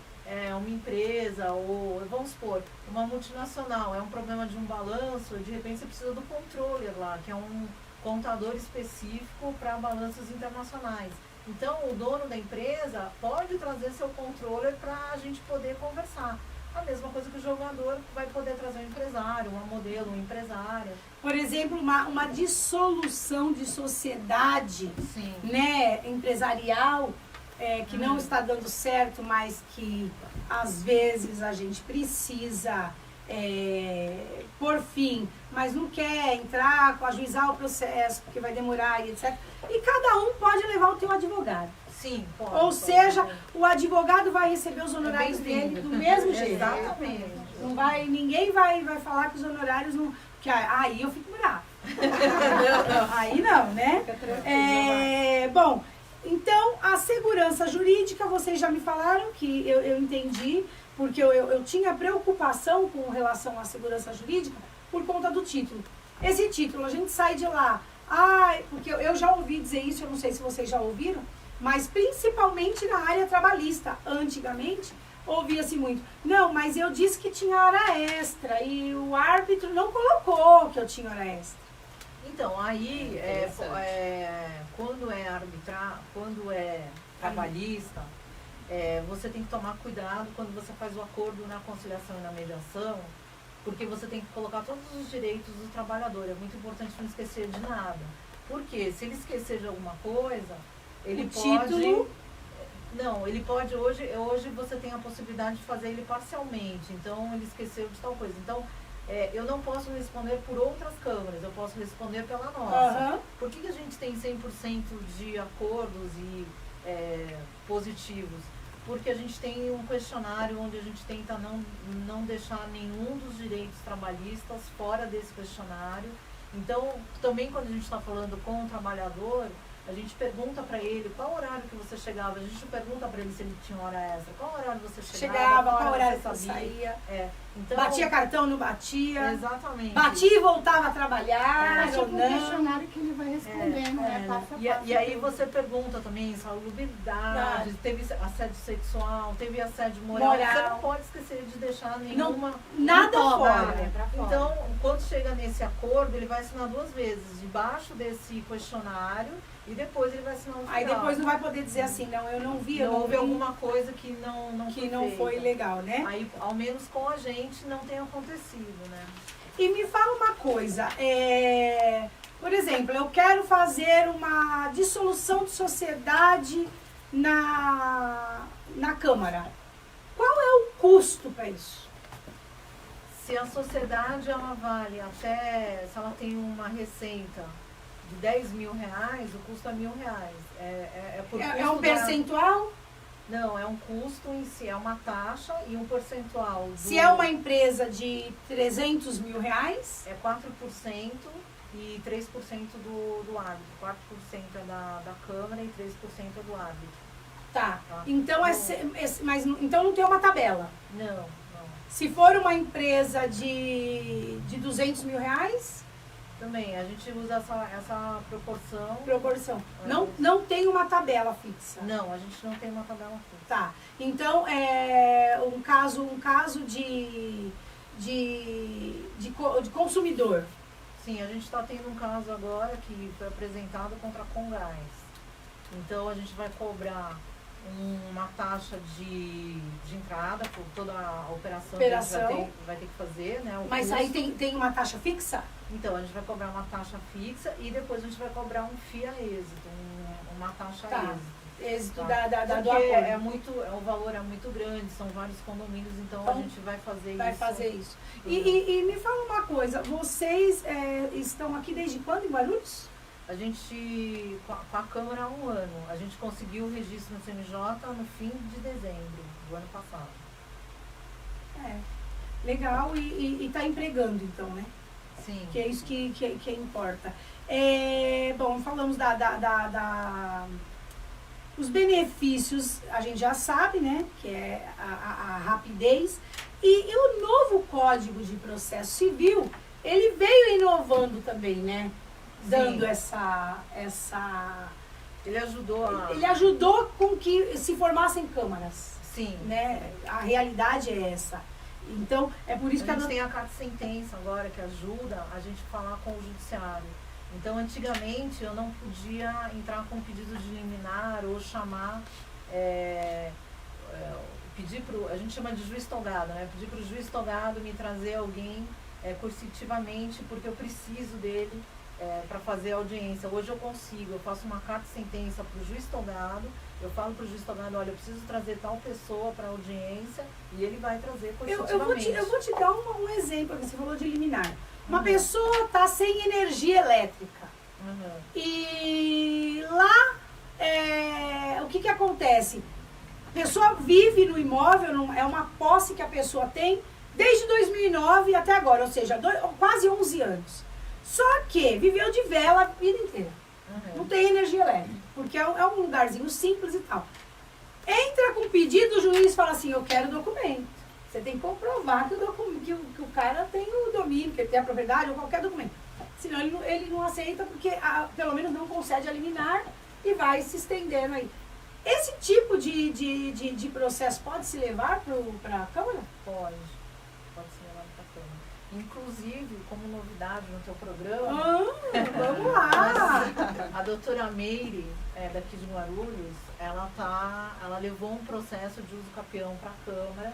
uma empresa, ou vamos supor, uma multinacional, é um problema de um balanço, de repente você precisa do controller lá, que é um contador específico para balanços internacionais. Então, o dono da empresa pode trazer seu controller para a gente poder conversar. A mesma coisa que o jogador vai poder trazer um empresário, uma modelo, um empresário. Por exemplo, uma dissolução de sociedade, né, empresarial, que não está dando certo, mas que às vezes a gente precisa por fim, mas não quer entrar, ajuizar o processo, porque vai demorar e etc. E cada um pode levar o teu advogado. Sim, pode. Ou seja, o advogado vai receber os honorários dele do mesmo jeito. Exatamente. Não vai, ninguém vai falar que os honorários não... Que aí eu fico brava. Aí não, né? Bom, então a segurança jurídica, vocês já me falaram que eu entendi, porque eu tinha preocupação com relação à segurança jurídica por conta do título. Esse título, a gente sai de lá, porque eu já ouvi dizer isso, eu não sei se vocês já ouviram, mas principalmente na área trabalhista. Antigamente, ouvia-se muito. Não, mas eu disse que tinha hora extra e o árbitro não colocou que eu tinha hora extra. Então, aí, quando é trabalhista, você tem que tomar cuidado quando você faz o acordo na conciliação e na mediação, porque você tem que colocar todos os direitos do trabalhador. É muito importante não esquecer de nada. Porque se ele esquecer de alguma coisa, ele pode... Não, ele pode, hoje você tem a possibilidade de fazer ele parcialmente, então ele esqueceu de tal coisa. Então, eu não posso responder por outras câmaras, eu posso responder pela nossa. Aham. Por que a gente tem 100% de acordos e positivos? Porque a gente tem um questionário onde a gente tenta não deixar nenhum dos direitos trabalhistas fora desse questionário. Então, também quando a gente está falando com o trabalhador, a gente pergunta para ele qual horário que você chegava, a gente pergunta para ele se ele tinha hora extra, qual horário você chegava, Qual horário você você saía. Então, Batia cartão, não batia. exatamente. Batia e voltava a trabalhar, Mas ou tipo um não. questionário que ele vai respondendo, né? Passo a passo. E aí você pergunta também salubridade, teve assédio sexual, teve assédio moral. Você não pode esquecer de deixar nenhuma... Nada fora. Então, quando chega nesse acordo, ele vai assinar 2 vezes, debaixo desse questionário, e depois ele vai assinar o final. Aí depois não vai poder dizer assim, não, eu não vi, eu não não vi. houve alguma coisa que não foi feita. legal, né? Aí, ao menos com a gente, não tem acontecido, né? E me fala uma coisa, por exemplo, eu quero fazer uma dissolução de sociedade na Câmara. Qual é o custo para isso? Se a sociedade ela vale até, se ela tem uma receita de 10 mil reais, o custo é R$1.000. É um percentual? Não, é um custo em si, é uma taxa e um percentual. Se é uma empresa de 300 mil reais? É 4% e 3% do árbitro. 4% é da Câmara e 3% é do árbitro. Tá. Então, mas então não tem uma tabela? Não. Se for uma empresa de 200 mil reais? Também, a gente usa essa proporção. Não tem uma tabela fixa? Não, a gente não tem uma tabela fixa. Tá. Então, um caso de consumidor. Sim, a gente está tendo um caso agora que foi apresentado contra a Congás. Então, a gente vai cobrar uma taxa de entrada por toda a operação que a gente vai ter que fazer, né? Mas aí tem uma taxa fixa? Então, a gente vai cobrar uma taxa fixa e depois a gente vai cobrar um FII a êxito, uma taxa êxito tá? do acordo. O valor é muito grande, são vários condomínios, então a gente vai fazer isso. E me fala uma coisa, vocês estão aqui desde quando em Guarulhos? A gente, com a Câmara há 1 ano, a gente conseguiu o registro no CNJ no fim de dezembro do ano passado. Legal, e está empregando então, né? Sim. Que é isso que importa. Bom, falamos os benefícios, a gente já sabe, né? Que é a rapidez. E o novo Código de Processo Civil, ele veio inovando também, né? Dando essa... Ele ajudou com que se formassem câmaras. Sim. Né? A realidade é essa. Então, é por isso que a gente tem a carta de sentença agora que ajuda a gente a falar com o judiciário. Então, antigamente, eu não podia entrar com pedido de liminar ou chamar, a gente chama de juiz togado, né? Pedir para o juiz togado me trazer alguém coercitivamente, porque eu preciso dele para fazer a audiência. Hoje eu consigo, eu faço uma carta de sentença para o juiz togado, eu falo para o juiz togado, olha, eu preciso trazer tal pessoa para audiência e ele vai trazer coercitivamente. Eu vou te dar um exemplo, você falou de liminar. Uma pessoa está sem energia elétrica. E lá, o que acontece? A pessoa vive no imóvel, é uma posse que a pessoa tem desde 2009 até agora, ou seja, quase 11 anos. Só que viveu de vela a vida inteira. Não tem energia elétrica, porque é um lugarzinho simples e tal. Entra com pedido, o juiz fala assim, eu quero documento. Você tem que comprovar que o cara tem o domínio, que ele tem a propriedade ou qualquer documento. Senão ele não aceita, porque pelo menos não concede a liminar e vai se estendendo aí. Esse tipo de processo pode se levar para a Câmara? Pode se levar para a Câmara. Inclusive, como novidade no teu programa, vamos lá! A doutora Meire, daqui de Guarulhos, ela levou um processo de uso capião para a Câmara.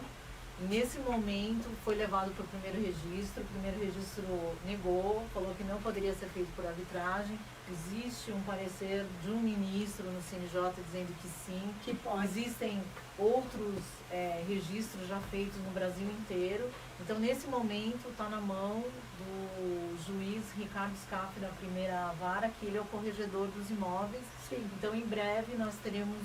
E nesse momento foi levado para o primeiro registro negou, falou que não poderia ser feito por arbitragem. Existe um parecer de um ministro no CNJ dizendo que sim. Que pode. Existem outros registros já feitos no Brasil inteiro. Então, nesse momento, está na mão do juiz Ricardo Scaff, da primeira vara, que ele é o corregedor dos imóveis. Sim. Então, em breve, nós teremos,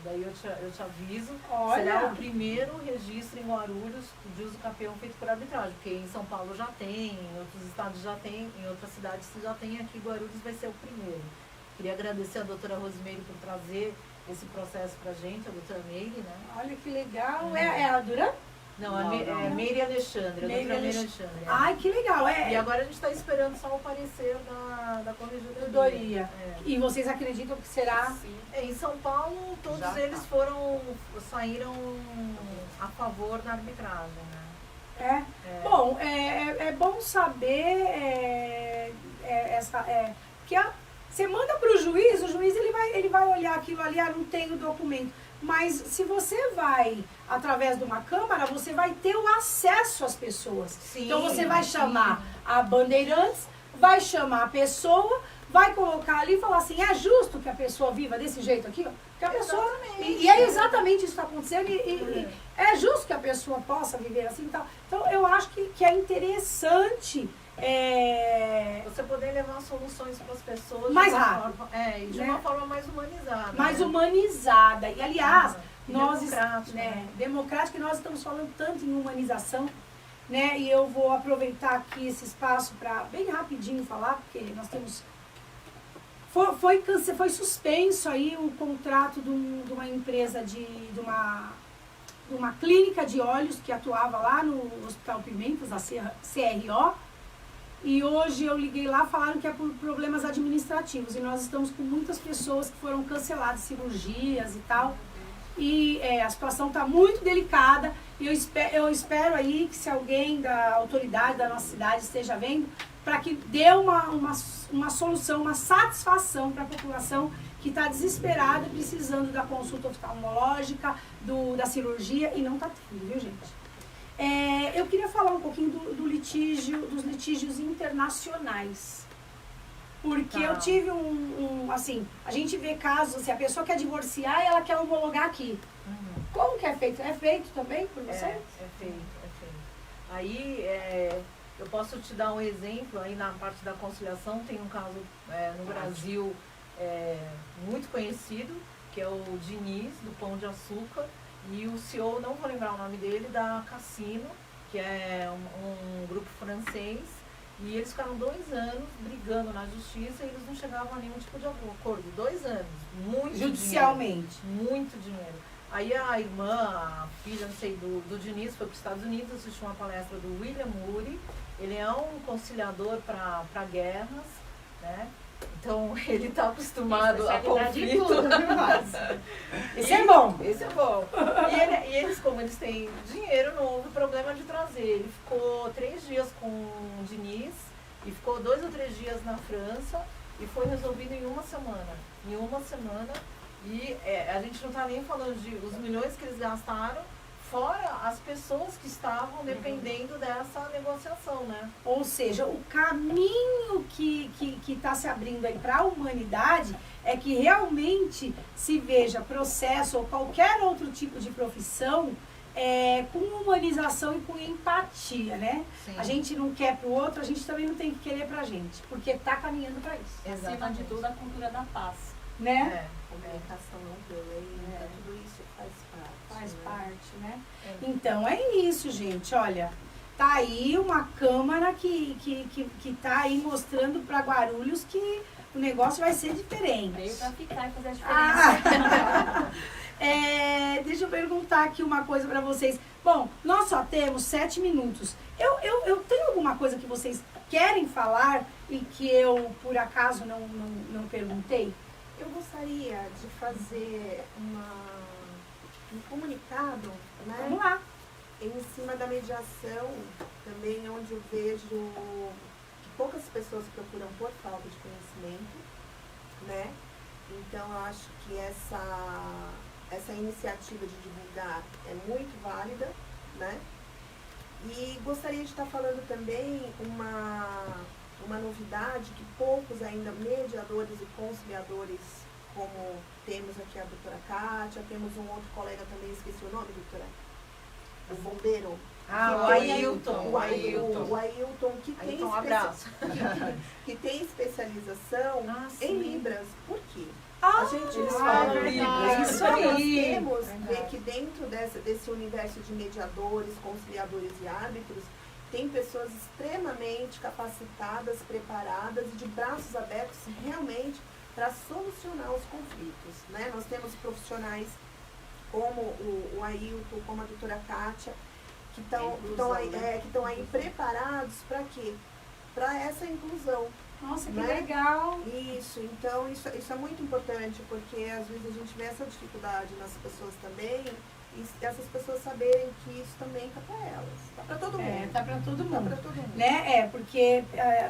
daí eu te aviso, Olha. será o primeiro registro em Guarulhos de uso capião feito por arbitragem, porque em São Paulo já tem, em outros estados já tem, em outras cidades já tem, aqui Guarulhos vai ser o primeiro. Queria agradecer a doutora Rosimeire por trazer esse processo pra gente, a doutora Meire, né? Olha que legal. É a Duran? Não, é Meire Alexandre, a doutora Meire Alexandre. Ai, que legal. E agora a gente está esperando só o parecer da corregedoria. Doria. E vocês acreditam que será? Sim. Em São Paulo, todos Já eles tá. saíram a favor da arbitragem, né? Bom, é bom saber que você manda para o juiz ele vai olhar aquilo ali, não tem o documento. Mas se você vai através de uma câmara, você vai ter o acesso às pessoas. Sim, então você vai chamar a Bandeirantes, vai chamar a pessoa, vai colocar ali e falar assim, é justo que a pessoa viva desse jeito aqui? Ó? Que a pessoa, e é exatamente isso que está acontecendo, e é justo que a pessoa possa viver assim e tal. Então eu acho que é interessante você poder levar soluções para as pessoas mais de uma rápido, forma, de uma forma mais humanizada. mais né? humanizada. E aliás, nós democrática, democrática, nós estamos falando tanto em humanização, né? E eu vou aproveitar aqui esse espaço para bem rapidinho falar, porque nós temos foi suspenso aí o contrato de uma empresa de uma clínica de olhos que atuava lá no Hospital Pimentas, a CRO. E hoje eu liguei lá, falaram que é por problemas administrativos. E nós estamos com muitas pessoas que foram canceladas, cirurgias e tal. E a situação está muito delicada. E eu espero aí que se alguém da autoridade da nossa cidade esteja vendo, para que dê uma solução, uma satisfação para a população que está desesperada, precisando da consulta oftalmológica, da cirurgia, e não está tendo, viu, gente? Eu queria falar um pouquinho dos litígios internacionais. Porque eu tive assim, a gente vê casos, assim, a pessoa quer divorciar e ela quer homologar aqui. Uhum. Como que é feito? É feito também por você? É feito. Aí, eu posso te dar um exemplo, aí na parte da conciliação, tem um caso no Brasil muito conhecido, que é o Diniz, do Pão de Açúcar, e o CEO, não vou lembrar o nome dele, da Cassino, que é um grupo francês, e eles ficaram 2 anos brigando na justiça e eles não chegavam a nenhum tipo de acordo. 2 anos, muito judicialmente. Dinheiro, muito dinheiro. Aí a irmã, a filha, não sei, do Diniz foi para os Estados Unidos, assistiu uma palestra do William Ury. Ele é um conciliador para guerras, né? Então ele está acostumado a conflito. Esse é bom. Esse é bom. E eles, como eles têm dinheiro, não houve problema de trazer. Ele ficou 3 dias com o Diniz e ficou 2 ou 3 dias na França e foi resolvido em 1 semana. Em 1 semana. E a gente não está nem falando de os milhões que eles gastaram, fora as pessoas que estavam dependendo dessa negociação, né? Ou seja, o caminho que está se abrindo aí para a humanidade é que realmente se veja processo ou qualquer outro tipo de profissão com humanização e com empatia, né? Sim. A gente não quer para o outro, a gente também não tem que querer para a gente, porque está caminhando para isso. Acima de tudo, a cultura da paz. Né? Comunicação não violenta, tudo isso faz parte. Faz parte, né? Então é isso, gente. Olha, tá aí uma Câmara que tá aí mostrando para Guarulhos que o negócio vai ser diferente. Veio para ficar e fazer a diferença. Deixa eu perguntar aqui uma coisa para vocês. Bom, nós só temos 7 minutos. Eu tenho alguma coisa que vocês querem falar e que eu, por acaso, não perguntei? Eu gostaria de fazer um comunicado, né? Vamos lá. Em cima da mediação, também onde eu vejo que poucas pessoas procuram por falta de conhecimento, né? Então, eu acho que essa iniciativa de divulgar é muito válida, né? E gostaria de estar falando também uma novidade que poucos ainda, mediadores e conciliadores, como temos aqui a doutora Kátia, temos um outro colega também, esqueci o nome, doutora, o bombeiro. O Ailton. O Ailton, que tem, Ailton, um abraço. que tem especialização em Libras. Por quê? Ah, A gente eles falam falam Libras. isso Então, aí. nós temos ver que dentro desse universo de mediadores, conciliadores e árbitros, tem pessoas extremamente capacitadas, preparadas e de braços abertos realmente para solucionar os conflitos, né? Nós temos profissionais como o Ailton, como a doutora Kátia, que estão aí preparados para quê? Para essa inclusão. Nossa, que né? legal. Isso, então isso é muito importante, porque às vezes a gente vê essa dificuldade nas pessoas também, e essas pessoas saberem que isso também tá para elas, tá para todo mundo. Tá para todo mundo. Tá para todo mundo. Né? Porque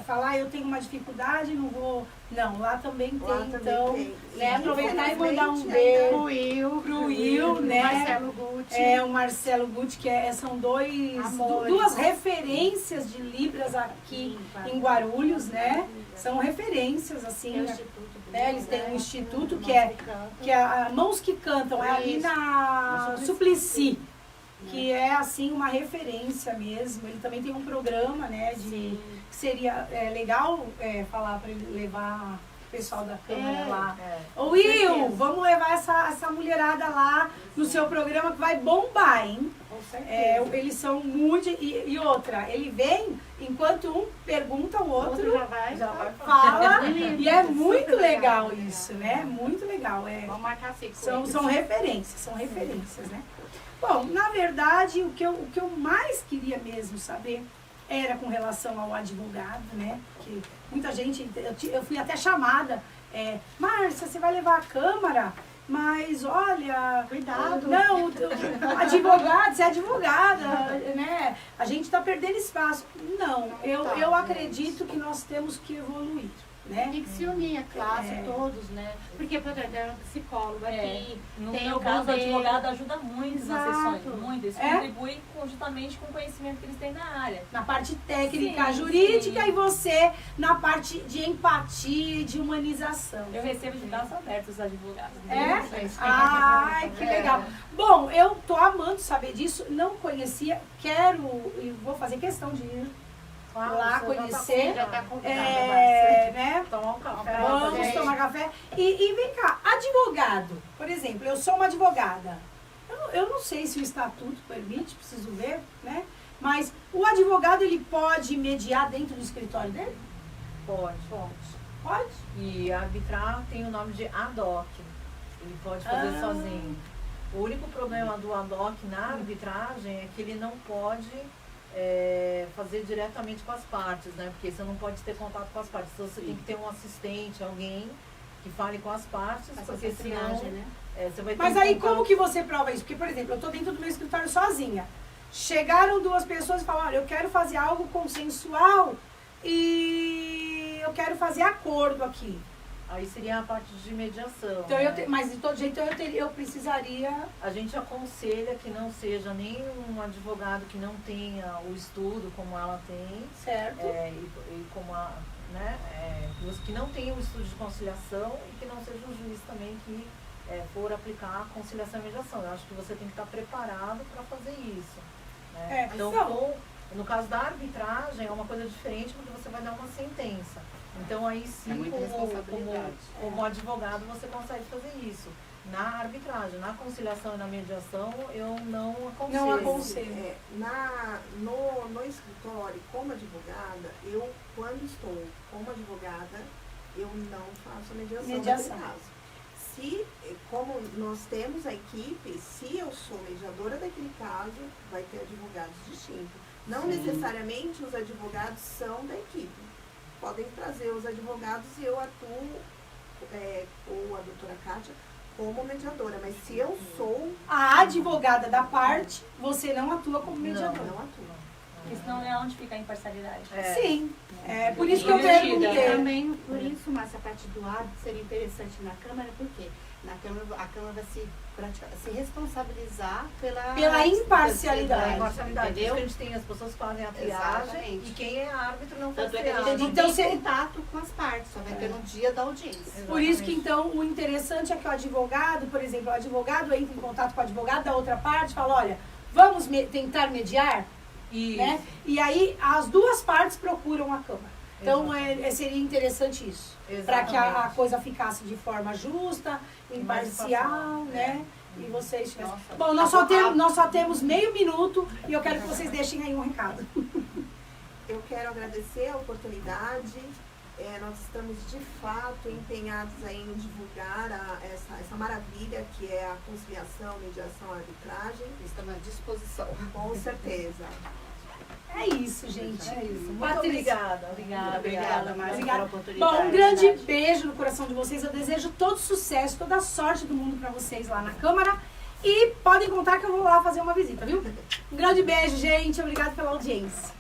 falar eu tenho uma dificuldade, não vou. Não, lá também Lá tem, também então, tem. né, aproveitar e mandar um Infelizmente, beijo pro Will, né? Marcelo Gucci. O Marcelo Gucci, que são duas referências de Libras aqui em Guarulhos, né? São referências, assim, né? Eles têm um instituto que é a Mãos que Cantam, é ali na Suplicy, que é, assim, uma referência mesmo. Ele também tem um programa, né, que seria legal falar para ele levar o pessoal da Câmara lá. Ô Will, vamos levar essa mulherada lá no seu programa que vai bombar, hein? Eles são muito... E outra, ele vem, enquanto um pergunta, o outro já vai fala. E é muito legal isso, né? Muito legal. Vamos marcar assim. São referências, né? Bom, na verdade, o que eu mais queria mesmo saber era com relação ao advogado, né? Que muita gente, eu fui até chamada, Márcia, você vai levar a Câmara, mas olha, Cuidado. Não, advogado, você é advogada, né? A gente está perdendo espaço. Não, eu acredito que nós temos que evoluir. Né? Tem que se unir a classe, todos, né? Porque, por exemplo, tem um psicólogo aqui, No tem meu o caso, o bombeiro. advogado ajuda muito nas Exato. sessões, muito. Eles contribuem conjuntamente com o conhecimento que eles têm na área. Na parte técnica, Sim, jurídica, sim. e você na parte de empatia e de humanização. Eu recebo de braços abertos os advogados. Ai, que legal. Bom, eu tô amando saber disso, não conhecia, quero e vou fazer questão de ir lá conhecer. Já tá convidada, né? Tomar um café. Vamos tomar café. E vem cá, advogado, por exemplo, eu sou uma advogada. Eu não sei se o estatuto permite, preciso ver, né? Mas o advogado, ele pode mediar dentro do escritório dele? Pode. Pode? E arbitrar tem o nome de ad hoc. Ele pode fazer sozinho. O único problema do ad hoc na arbitragem é que ele não pode fazer diretamente com as partes, né? Porque você não pode ter contato com as partes. Então você tem que ter um assistente, alguém que fale com as partes, porque senão você vai ter Mas um aí contato. como que você prova isso? Porque, por exemplo, eu estou dentro do meu escritório sozinha. Chegaram duas pessoas e falaram, olha, eu quero fazer algo consensual e eu quero fazer acordo aqui. Aí seria a parte de mediação. Então, né? mas de todo jeito eu precisaria... A gente aconselha que não seja nem um advogado que não tenha o estudo como ela tem, Certo. e como que não tenha o estudo de conciliação e que não seja um juiz também que for aplicar a conciliação e mediação. Eu acho que você tem que estar preparado para fazer isso. Né? Então, no caso da arbitragem, é uma coisa diferente porque você vai dar uma sentença. Então aí sim, como advogado, você consegue fazer isso. Na arbitragem, na conciliação e na mediação, eu não aconselho. Não aconselho. No escritório, como advogada, eu, quando estou como advogada, eu não faço mediação. Nesse caso. Como nós temos a equipe, se eu sou mediadora daquele caso, vai ter advogados distintos. Não necessariamente os advogados são da equipe. Podem trazer os advogados e eu atuo, ou a doutora Kátia, como mediadora. Mas se eu sou... A advogada da parte, você não atua como mediadora. Não atua. Porque senão é onde fica a imparcialidade. Sim, por isso que eu E perguntei. também, por isso, Márcia, a parte do árbitro seria interessante na Câmara, porque na Câmara, a Câmara vai se responsabilizar Pela imparcialidade. A imparcialidade. Por isso Entendeu? que a gente tem as pessoas que fazem a triagem Exatamente. e quem é árbitro não faz Tanto é que a gente triagem. não Então, tem contato com as partes, só vai ter no dia da audiência. Por isso que, então, o interessante é que o advogado, por exemplo, o advogado entra em contato com o advogado da outra parte e fala, olha, vamos tentar mediar? Né? E aí, as duas partes procuram a Câmara. Então, seria interessante isso. Para que a Exatamente. coisa ficasse de forma justa, imparcial, né? E vocês tivessem... Nossa. Bom, nós só temos meio minuto e eu quero que vocês deixem aí um recado. Eu quero agradecer a oportunidade. Nós estamos de fato empenhados aí em divulgar essa maravilha que é a conciliação, mediação, arbitragem. Estamos à disposição. Com certeza. É isso, gente. É isso. Muito Patrícia. obrigada. Obrigada, Márcia, Obrigada. pela oportunidade. Bom, um grande beijo no coração de vocês. Eu desejo todo sucesso, toda a sorte do mundo para vocês lá na Câmara. E podem contar que eu vou lá fazer uma visita, viu? Um grande beijo, gente. Obrigada pela audiência.